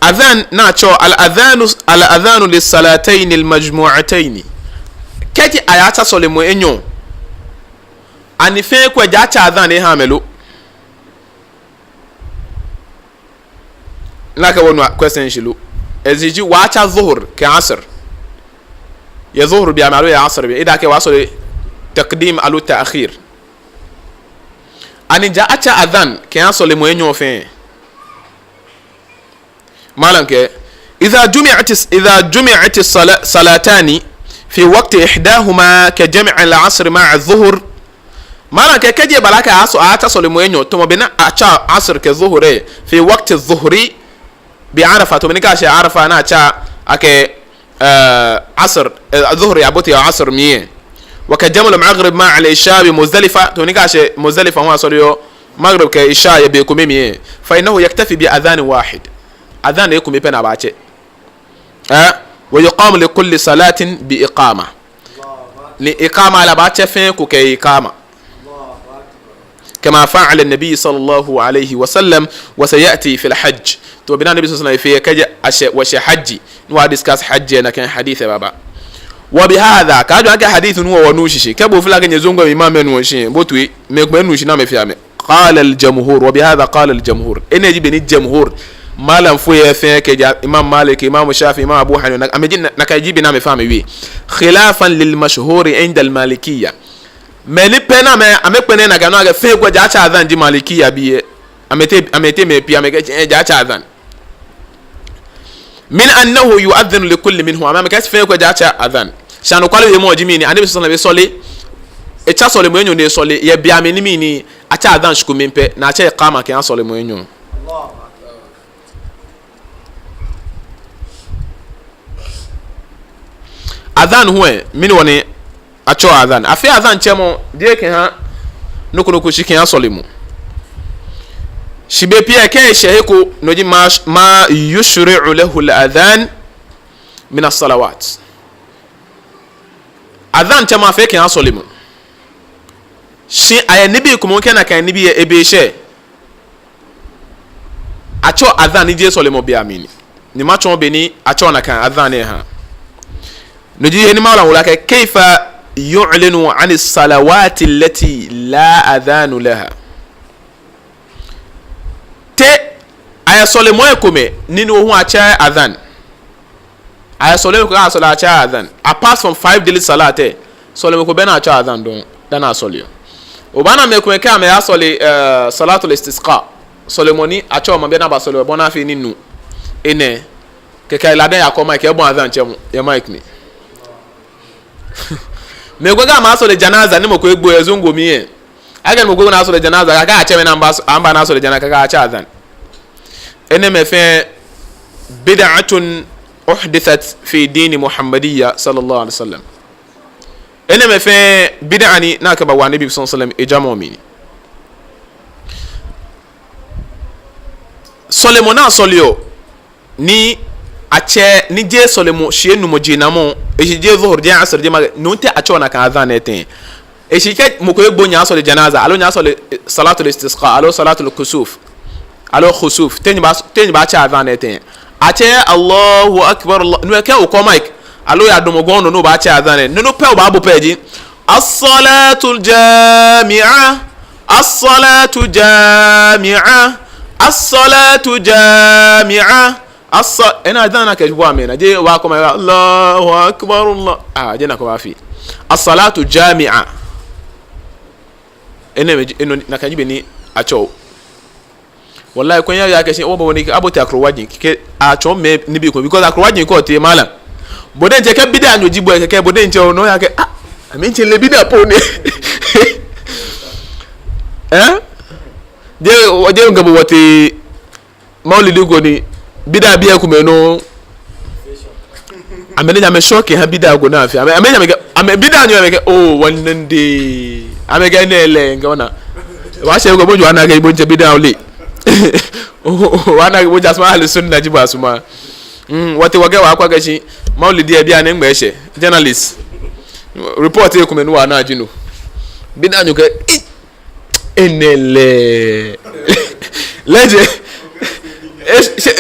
adhan nacho al adhanu lis salatayn al majmu'atayn kati ayata solemo enyo ani fe ko jacha adhan e hamelo laka wonu question shilu eziji waacha dhuhr ka asr ya dhuhr bi amalu ya asr bi ida ke wasole taqdim alu ta'khir ani jaacha adhan ka solemo enyo fe مالك إذا جمعت الصلاتان في وقت إحداهما كجمع العصر مع الظهر مالك كجي بلاك أتصل موينو ثم بنا أشا عصر كظهر في وقت الظهر بعرفة ثم نكاش عرفة أنا أشا أك عصر الظهر يعبطي عصر مية وكجمع المغرب مع العشاء بمزدلفة ثم نكاش مزدلفة هو صليو مغرب كعشاء يبيكم مية فإنه يكتفي بأذان واحد adhan يكون بينا باچه ويقام لكل صلاه باقامه لاقامه على باچه فين كوكي اقامه كما فعل النبي صلى الله عليه وسلم وسياتي في الحج تو بنا النبي صلى الله عليه وسلم في كجا وش حج نو ديسكاس حج انا كان حديث بابا وبهذا كاجو ان حديث نو ونوشي كبو فلا كان يزونغو امام نوشي بوتوي مكمنوشي نام فيامه قال الجمهور وبهذا قال الجمهور ان يجي بني الجمهور malam fuye fe ke imam malik imam shafi imam abu hanifa amejin nakajibi na mefahami wi khilafan lil mashhur inda al malikiyya meli pena me amepene na gano aga fe gwa jacha adhan di malikiyya biye amete me pia me jacha adhan min annahu yu'adhdhinu li kulli minhu amama ka fe gwa jacha adhan shanu kwalo yemo jimini anabi sallallahu alaihi wasallam e cha sole moyenyo ne sole ye bia me ni mini acha adhan shukumimpe na acha iqama ke an sole moyenyo adhan huwe mini woni acho adhan afi adhan chemo die ke ha nukunuku shiki ya solimu shibe pia ke sheheku noji ma yushri'u lahu al-adhan min as-salawat adhan chemo afi ke ya solimu shi aya nibi kumo ke na kan nibi ebe she acho adhan ni je solimu bi amini ni ma chon be ni acho na kan adhan e ha نجي هنا مولا ولكن كيف يعلن عن الصلوات التي لا أذان لها te aya sole moye kome nini wo acha adhan aya sole ko asola acha adhan apart from 5 daily salate sole ko bena acha adhan don dana sole o bana me ko ka me asole salatul istisqa sole moni acha o bena ba sole bona fi ninu ene ke kai ladan ya ko ma ke bon adhan chemu ya mic ni me go ga ma sole janaza ni mo ko egbo ezungo mi e aga mo go na sole janaza ga acha me na amba na sole janaza ga acha adhan ene me fe bid'atun uhdithat fi din muhammadiyya sallallahu alaihi wasallam ene me fe bid'ani na ka ba wa nabi sallallahu alaihi wasallam ejamo mi solemona solio ni ache ni je solemo shienu mo jinamo e je zuhur je asr je ma nunte achona ka adhan eten e shike mo ko egbo nya sole janaza alo nya sole salatul istisqa alo salatul kusuf alo khusuf tenyi ba cha adhan eten ache Allahu akbar Allah no ke o ko mic alo ya dum gon no ba che adhan no pe o ba bo peji as-salatu jami'a as-salatu jami'a as-salatu jami'a ina adhan ka jwa me na je wa ko ma Allahu akbar Allah je na ko ba fi as-salatu jami'a eno na kan yibe ni acho wallahi ko ya ke sin o bo ni aboti akrowajin ke acho me ni bi ko because akrowajin ko te malam boden je ke bida anyo jibo ke boden je no ya ke ami nche le bida po ni de ngabo wote maulidi ko ni bida biya ku me no amene ya me shock ha bida go na afi amene ya me bida anyo me ke oh wannan de amega nele ngona wa she go boju anaga ibo nche bida ole wana go jasma ahli sunna jiba suma wate wage wa akwa gashi maulidi e bia na ngba ehye journalist report e kumenu wa na ajinu bida anyo ke enele leje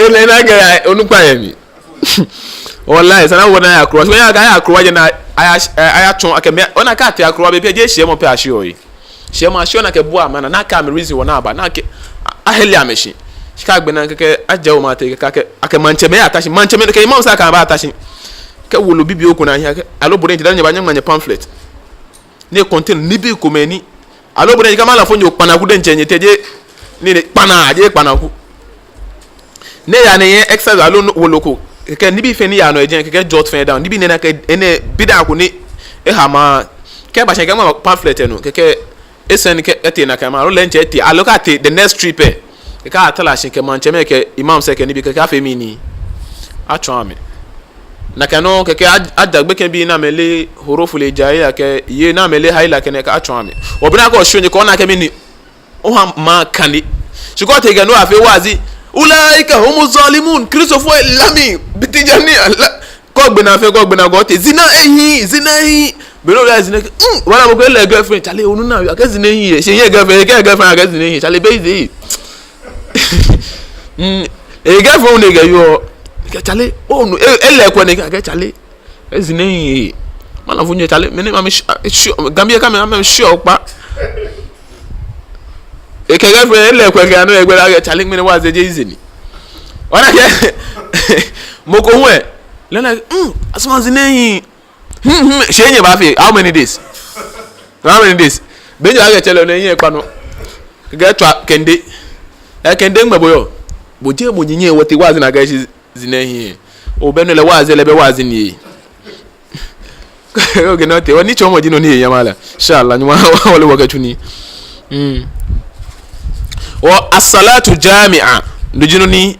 ele na ga onupa yemi wallahi sana wona ya cross wona ga ya cross na aya chon akeme ona ka te akrowa be je hie mo pe ahie oyi hie mo ahie na ke bua mana na ka me reason wona aba na ke aheli ameshi shika gbe na ke ajawo ma te ka ke akemanche me atashi manche me ke imam sa ka ba atashi ke wolo bibi oku na ahia ke alo bore nti danya ba nyam na pamphlet ne contain ni bi ko meni alo bore ka mala fonyo pana ku de nchenye teje ni pana je pana ku ne ya ne exercise alo wolo ko ke ni bi fe ni ya no ejen ke jot fe down ni bi ne na ke ene bida ko ni ha ma ke ba shen ma pamphlet no ke esen ke ete na ka ma ro lenche ete aloka te the next trip ke ka atala shen ke manche me ke imam se ke ni bi ke ka fe mi ni atwa ame na ka no ke adagbe ke bi na mele horofu le jaya ke ye na mele haila ke ne ka atwa ame obina ko shonye ko na ke mi ni o ha ma kani shiko te ga no afi wazi ulaika humu zalimun Christophe lami bitijani ko gbe na fe ko gbe na go te zina ehi belo la zina wala mo ko le girlfriend chale onu na ya ke zina ehi se ye girlfriend ke zina ehi chale be zi girlfriend ne ga yo ke chale onu ele ko ne ke chale e zina ehi mala funye chale me ne ma gambia ka me am sure pa e ke girlfriend ele ko ga no e gbe la chale me ne wa ze je izini wana ke mo ko hwe lena asma zina ehi shenye ba fi how many days benjo aga chele no yin pa no ga twa kende kende ngboyo boje mo nyinye wote wazi na ga shi zinahi o benu le wazi le be wazi ni oge no te oni chomo jino ni yamala inshallah nyuma wale wakati ni wa as-salatu jami'a ndujino ni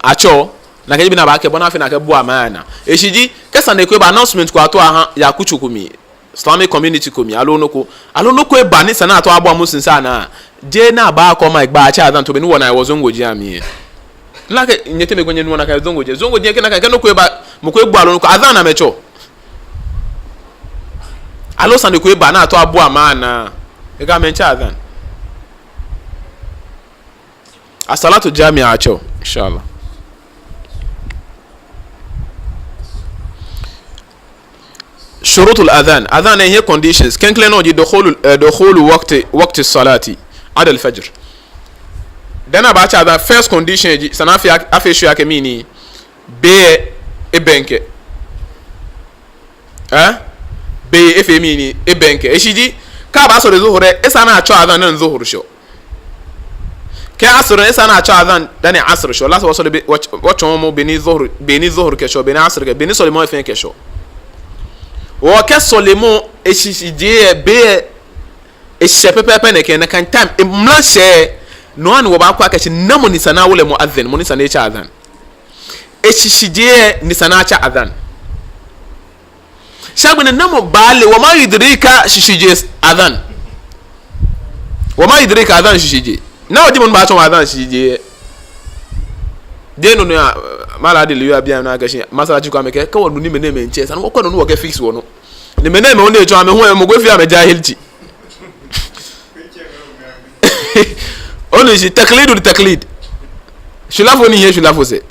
acho na ke bi na ba ke bona afi na ke bu amana eshiji kesa na ko ba announcement ko ato aha ya kuchukumi Islamic community komi alonoko e ba ni sana ato abo amusin sana je na ba ko ma gba cha azan to be ni wona I zongoji ami la ke nyete me gonye ni wona ka zongoji ke na ka no ko e ba mo ko egbu alonoko azan na mecho alo sana ko e ba na ato abo amana e ga mencha azan as-salatu jami'a acho inshallah شروط الأذان أذان هي conditions كان كلنا نجي دخول وقت الصلاة عند الفجر دنا بعد هذا first condition يجي سنافي أفيشوا كميني ب إبنك ب إفهميني إبنك إيش يجي كابا صار الظهر إسانا أشوا أذان الظهر شو كأسر إسانا أشوا أذان دني عصر شو لا وصل واتشومو بيني ظهر كشو بيني عصر بيني صلي ما يفين كشو woke solemo eshije be eshepepepe ne ken kan time imlashe no an wo ba kwa kachi namo ni sana wole mo adhan mo ni sana cha adhan eshije ni sana cha adhan shagwe namo bale wa ma yidrika shishije adhan wa ma yidrika adhan shishije na wodi mo ba cho adhan shishije de no no mala de liya bia na gashi masala ji kwa meke ka wonu ni me nche san ko no wo ke fix wono ni me na me wonu ejo ame ho mo go fi ame jahilti onu ji taklid shulafo ni he shulafo se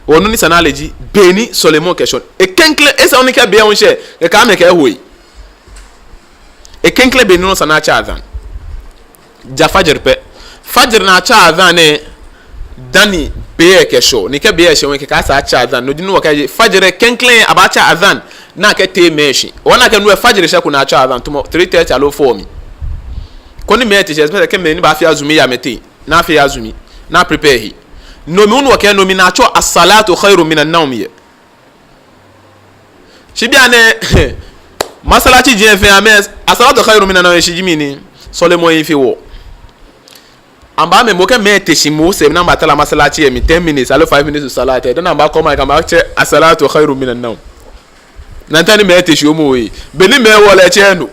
onu ni sanaleji beni Solomon question e kenkle esa oni ka bia wonhye e ka me ka ehoi e kenkle beni no sana cha adhan ja fajr pe fajr na cha adhan e dani be ke show ni ka be she won ka sa cha adhan no dinu ka fajr kenkle aba cha adhan na ka te meshi wona ka no fajr she kuna cha adhan tumo 3:30 alo for me koni me te je ke me ni ba fi azumi ya meti na fi azumi na prepare hi no mi unu ke no mi na cho as-salatu khairu minan nawm ye shibia ne masalati je fe ames as-salatu khairu minan nawm shi jimini Solomon yin fi wo amba me mo ke me te shimu se na batala masalati mi 10 minutes alo 5 minutes to salati then amba come ka ma che as-salatu khairu minan nawm nantani me te shi omo yi beli me wo le che no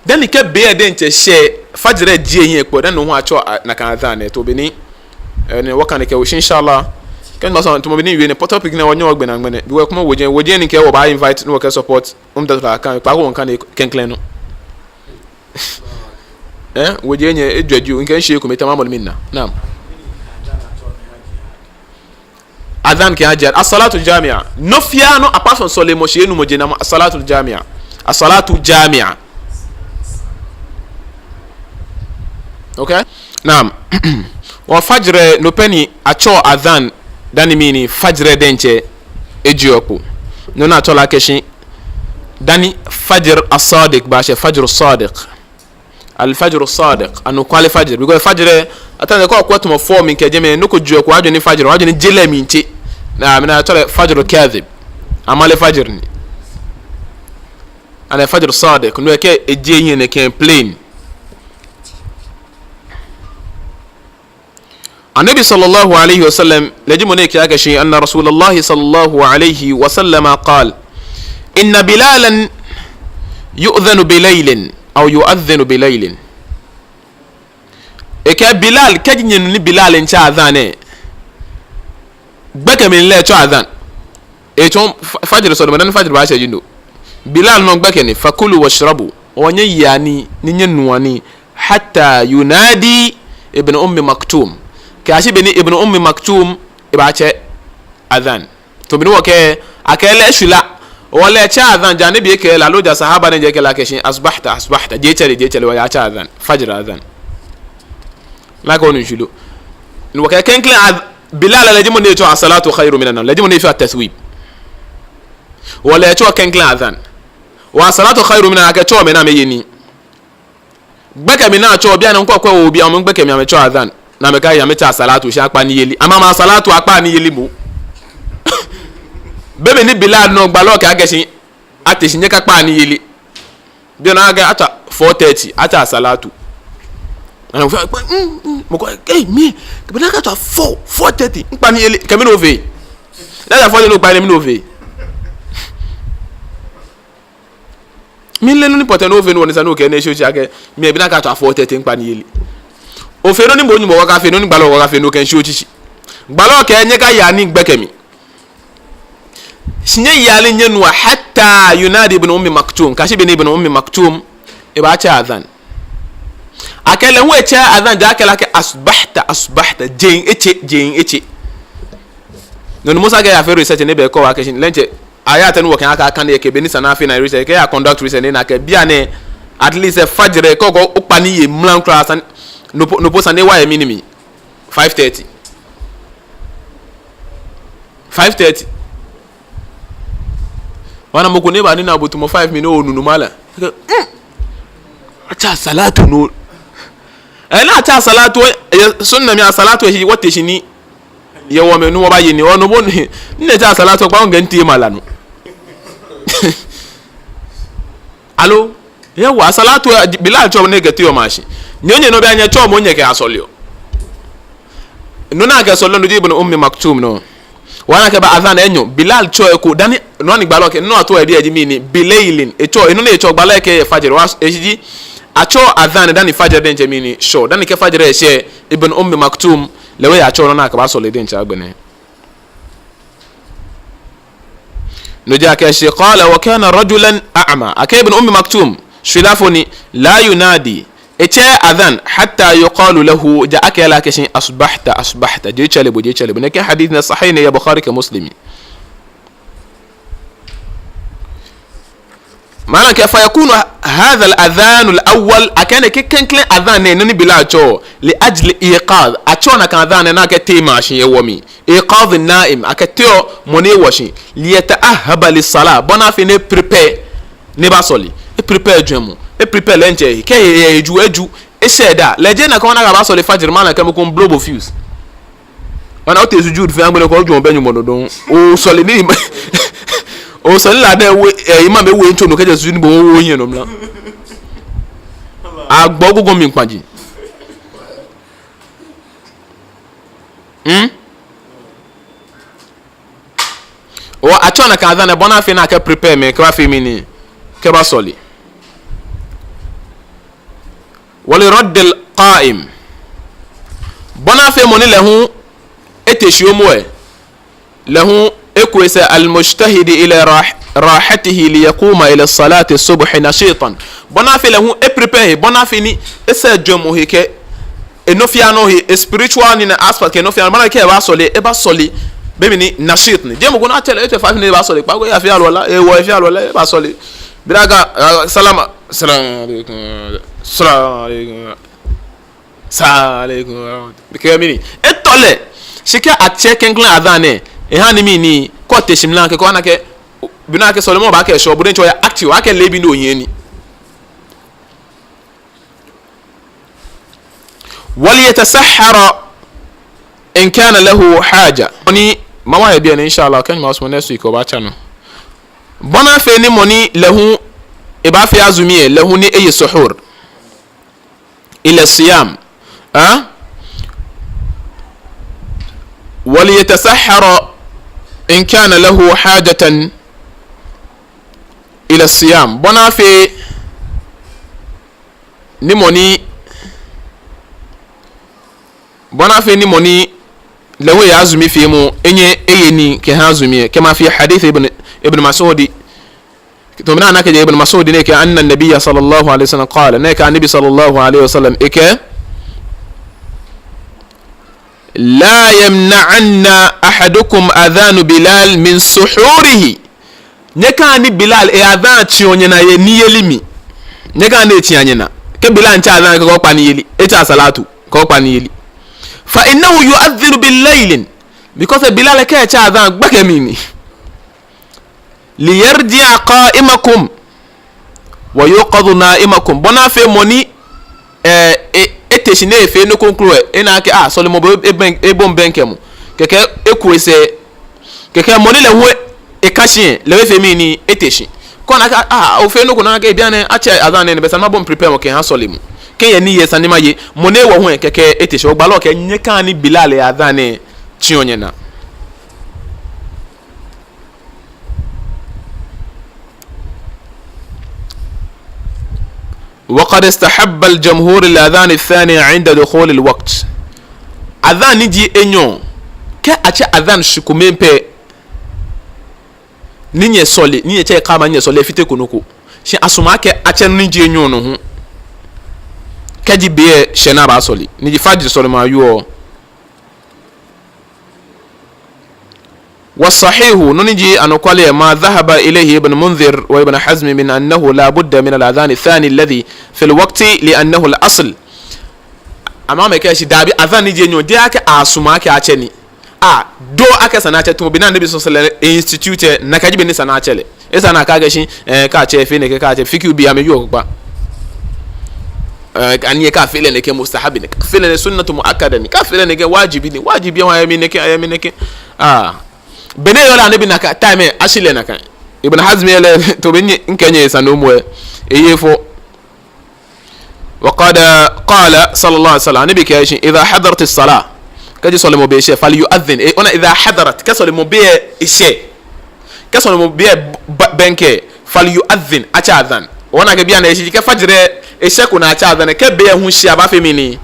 then ni ke be den che she fajre die yin epo then no ho acho na kan adhan to beni ne wakane ke wo inshallah kan ma so to mo beni we ne topic na wonyo ogbe na ngene bi we kuma woje ni ke wo ba invite no ke support da kan pa ko kan kenklen no woje nye edwaju nkan hye ko metama mol minna naam adhan ke hajar as-salatu jami'a no fiano apart from Solomon hye no moje na as-salatu jami'a as-salatu jami'a okay naam wa fajr no peni acho adhan dani mini fajr denche ejiopo no na tola keshi dani fajr as-sadiq ba she fajr as-sadiq al-fajr as-sadiq anu kwale fajr because fajr atande ko kwatu mo form nke jeme no ko juo ko ajo ni fajr ajo ni jele mi nti na mina tola fajr kadhib amale fajr ni ana fajr as-sadiq no ke ejenye ne ke plain النبي صلى الله عليه وسلم لجمنيك يا كشي أن رسول الله صلى الله عليه وسلم قال إن بلالا يؤذن بليل أو يؤذن بليل إكا بلال كجن بلال إن شاء ذانه بك من الله شاء ذان إيشون فجر صدمنا فجر بعشر جنو بلال نوك بكني فكلوا واشربوا ونياني نينواني حتى ينادي ابن أم مكتوم kashi beni ibn ummi maktum ibache adhan to bini woke akele shula wala cha adhan jani bi ke la loja sahaba ne je ke la keshin asbahta je chale wa ya cha adhan fajr adhan la ko ni shulu ni woke kenkle bilal la jimo ne to as-salatu khairu minan la jimo ne fi at-taswib wala to kenkle adhan wa salatu khairu minan ka to me na me yini gbeke mi na to bia na nko kwa obi am gbeke mi am to adhan na meka ya meta salatu sha pa ni yeli ama ma salatu apa ni yeli mu bebe ni bilal no gba lo ka gesin ati sinye ka pa ni yeli bi na ga ata 4:30 ata salatu ana mo ko mi ke na ka ta 4:30 pa ni yeli ke mi no ve na ja 4 no pa ni mi no ve mi le no ni pote no ve no ni sa no ke na shochi ake mi bi na ka ta 4:30 pa ni yeli o fe no ni mo ni mo ka fe no ni gbalo ka fe no ken shochi gbalo ke nye ka ya ni gbekemi sinye yali nyenu hatta yunadi ibn ummi maktum kashi bin ibn ummi maktum e ba cha adhan akele hu cha adhan ja akela ke asbahta jeng eche no musa ga ya fe research ne be ko wa keshin lenche ayata ni wo kan aka kan e ke beni sanafi na research ke ya conduct research na ke bia ne at least fajr ko go opani ye mlan class no posa ne wa e minimi 5:30 wana moko ne ba ni na butu mo 5 minutes onunu mala acha salatu no ela acha salatu sunna mi salatu hi wote shini ye wo me no ba yini ono bo ni ne cha salatu pa nganti mala no allo ye wa salatu bilal cho ne gati o mashi nyonye no be anya cho mo nyeke asolio no na ga solo no ibn ummi maktum no wana ke ba adhan enyo bilal cho ko dani no ni gbalo ke no ato e bi mi ni bilailin e cho eno ne cho gbalo ke fajr was ejiji acho adhan dani fajr den je mi ni sho dani ke fajr e she ibn ummi maktum lewe acho no na ka ba solo den cha gbene no ja ke she qala wa kana rajulan a'ma akay ibn ummi maktum shilafuni la yunadi eche adhan hatta yuqalu lahu ja akela keshin asbahta je chale ne ke hadith na sahih ne ya bukhari ke muslimi maana ke fa yakunu hadha al-adhan al-awwal akana ke kenkle adhan ne ni bila cho li ajli iqad achona kan adhan na ke tema shin yewomi iqad an-naim akatio moni washi li yata'ahhaba lis-salah bona fi ne prepare ne ba soli e prepare jemu e prepare lenche ke eju e sheda leje na ko na ba soli fajr maana ke ko blobo fuse wana o te sujud fi angbele ko jo benyu mododon o soli ni o soli la de we imam e we ncho no ke je sujud bo wo yin no mla agbogugo mi npaji o achona kan adhan bona fi na ke prepare me kwa fi mini ke ba soli wali radd al qa'im bona fi moni lahu eteshiomo له اكوس المجتهد الى راحته ليقوم الى الصلاه الصبح نشيطا بنا في له prepare بنا في ni ese jomo heke enofia no he spiritual ni aspect ke enofia bana ke ba soli be mi ni nashit ni jemo gona tele ete fa ni ba soli pa go ya fi alwala e wo fi alwala ba soli biraga salama assalamu alaikum ke mi ni etole shika atche kenklan adane ehani mi ni ko teshimlan ke ko na ke bina ke solomon ba ke shobu den cho ya active wa ke lebi no yin ni wal yatasahhara in kana lahu haja ni mama ya bien inshallah kan ma usman next week o ba chano bona fe ni moni lahu e ba fi azumi lahu ni ay suhur ila siyam wal yatasahhara in kana lahu hajatan ila siyam bona fe ni moni lahu ya azumi fi mu enye eyeni ke hazumi kama fi hadith ibn mas'ud to mina naka je ibn mas'ud ne ke anna an-nabiy sallallahu alaihi wasallam qala ne ka annabi sallallahu alaihi wasallam ike لا يمنعن أحدكم أذان بلال من سحوره نكاني بلال أذان تشيونينا ينيلمي نكاني تشيونينا كبلال تشاذان كوكباني يلي إتا صلاة كوكباني يلي فإنه يؤذن بالليل because بلال كي تشاذان بكميني ليرجع قائمكم ويوقظ نائمكم بنا في موني eteshine efe no conclure ina ke solomon ebon benkemu keke ekuese keke moni le hu ekashie le efe mi ni eteshi kona ka ofe no kuna ke biane ache azan ne besa mabon prepare mo ke ha solimu ke ye ni ye sanima ye moni wo hu keke eteshi ogbalo ke nyeka ni bilal azan ne chionye na وقد استحب الجمهور الأذان الثاني عند دخول الوقت أذان نجي إنيو كأتش أذان شكومين بي نيني سولي نيني تي قاما نيني سولي فيتي كنوكو شين أسماك أتش نجي إنيو نهو كجي بيه شنابا سولي نجي فاجر سولي ما يو والصحيح ننجي أن قال ما ذهب إليه ابن منذر وابن حزم من أنه لا بد من الأذان الثاني الذي في الوقت لأنه الأصل أمامك يا دابي أذان نجي نيو ديك أسماك أتشني دو أك سناتي تو بنا النبي صلى الله عليه وسلم institute نكاجي بني سناتي إذا نكاجي كاتشي فين كاتشي فيكيو بيامي يوكبا أني كافيل إنك مستحب إنك كافيل إن سنة مؤكدة إنك كافيل إنك واجب يوم يمينك bene yola ne bi naka time ashile naka ibn hazm ele to benye nkenye sanomo eyefo وقد قال صلى الله عليه وسلم نبي كايش اذا حضرت الصلاه كجي صلي بي شي فليؤذن اي انا اذا حضرت كسل بي شي كسل بي بنكه فليؤذن اچاذن وانا غبي انا شي كفجر اي كنا اچاذن كبي هون شي ابا فيميني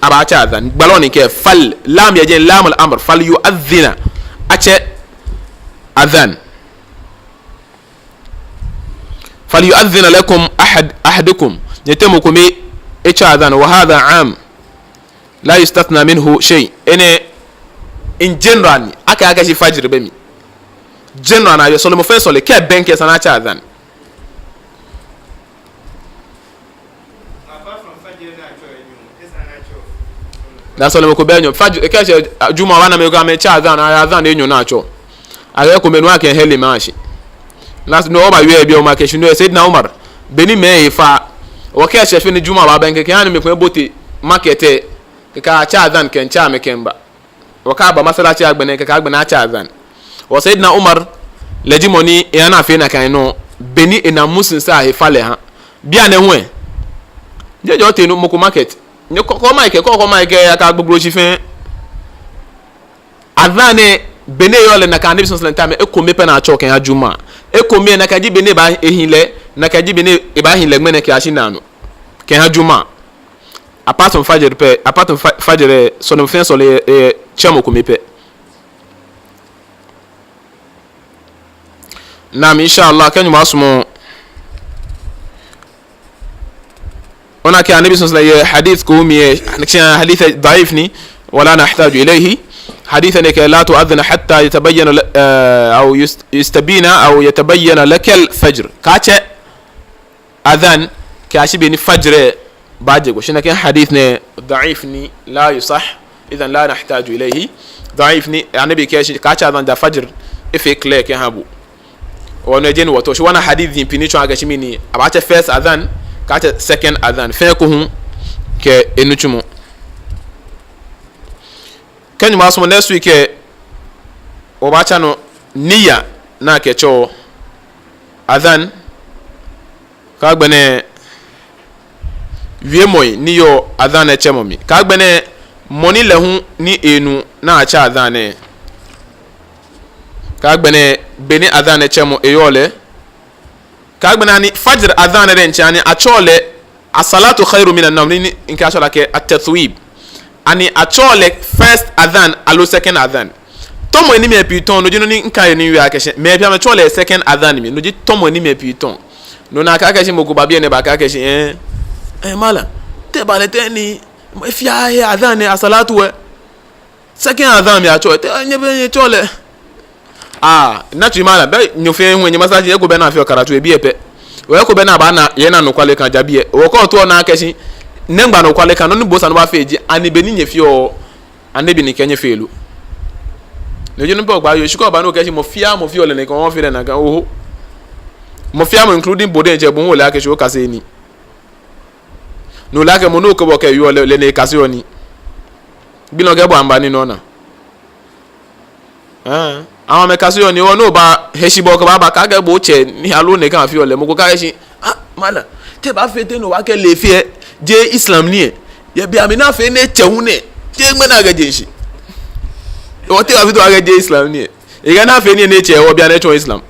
ابا اچاذن بالوني كفل لام يجي لام الامر فليؤذن اچ أذان فليؤذن لكم أحدكم يتمكم echa adhan wa hadha am la yustathna minhu shay ene in general aka shi fajr be mi general na yo solo mo fe solo ke benke sana cha adhan na solo mo ko be nyo fajr e ka she juma wana me go me cha adhan enyo na acho aga ko menu ake heli mashi last no oba we bi o ma ke shinu Sayyidina Umar beni me ifa o ke shefe ni juma ba benke ke han me ko bote market ka cha adhan ken cha me kemba o ka ba masalaci agbene ka agbena cha adhan o Sayyidina Umar lejimoni e ana fe na kan no beni ina musin sa he fale ha bia ne ho e jejo te no moko market ni ko maike ya ka gbogbo chifen adhan bene yole na kan nibison slantam e ko mepe na acho ken ajuma e ko me na ka ji bene ba ehinle na ka ji bene e ba hinle gbene ke ashina no ken ajuma apart from fajr so no fen so le chamo ko mepe nam inshallah kan masumo ona ke anabi sallallahu alayhi hadith ko mi hadith dhaif ni wala nahtaju ilayhi حديث أنك لا تؤذن حتى يتبين أو يستبين أو يتبين لك الفجر كاتش أذان كاشي بين فجر بعدك وشنا كان حديثنا ضعيفني لا يصح إذا لا نحتاج إليه ضعيفني يعني بكاشي كاتش أذان دا فجر إفك لك يهابو ونجين وتوش وانا حديث يمكن شو عايش مني أبعت first أذان كاتش second أذان فيكهم كإنتمو kan ma so next week o ba cha no niya na ke cho adhan ka gbene wie moy niyo adhan e chemomi ka gbene moni le hu ni enu na cha adhan e ka gbene beni adhan e chemo eyole ka gbene ni fajr adhan e nchani achole as-salatu khairu minan nawm ni inka shola ke at-tathwib ani achole first adhan alo second adhan tomo ni me piton no jino ni nka ni wi akeshe me bia me chole second adhan mi no ji tomo ni me piton no na ka akeshe mo go ba bia ne ba ka akeshe mala te ba le te ni fia he adhan ni asalatu we second adhan mi achole te nye chole na tu mala be nyo fe hu nye masaji e go be na fi karatu e bi epe we ko be na ba na ye na no kwale kan jabie wo ko to na akeshe nengba no kwale kan no bosa no ba feji ani beni nyefi o anabi ni kenye felu no jeno pe ogba yo shiko ba no keshi mo fi ole ne kan won fi le na kan oho mo fi am including bodin je bo won le akeshi o kase ni no la ke mo no ko bo ke yo le ne kase oni bi no ge bo amba ni no na awon me kase oni o no ba heshi bo ko ba ka ge bo che ni alo ne kan fi ole mo ko ka heshi mala te ba fete no wa ke le fi e je islam ni e ye bi amina fe ne chehun ne te gbe na gaje shi o te wa fi to gaje islam ni e ga na fe ni ne che wo bi ane cho islam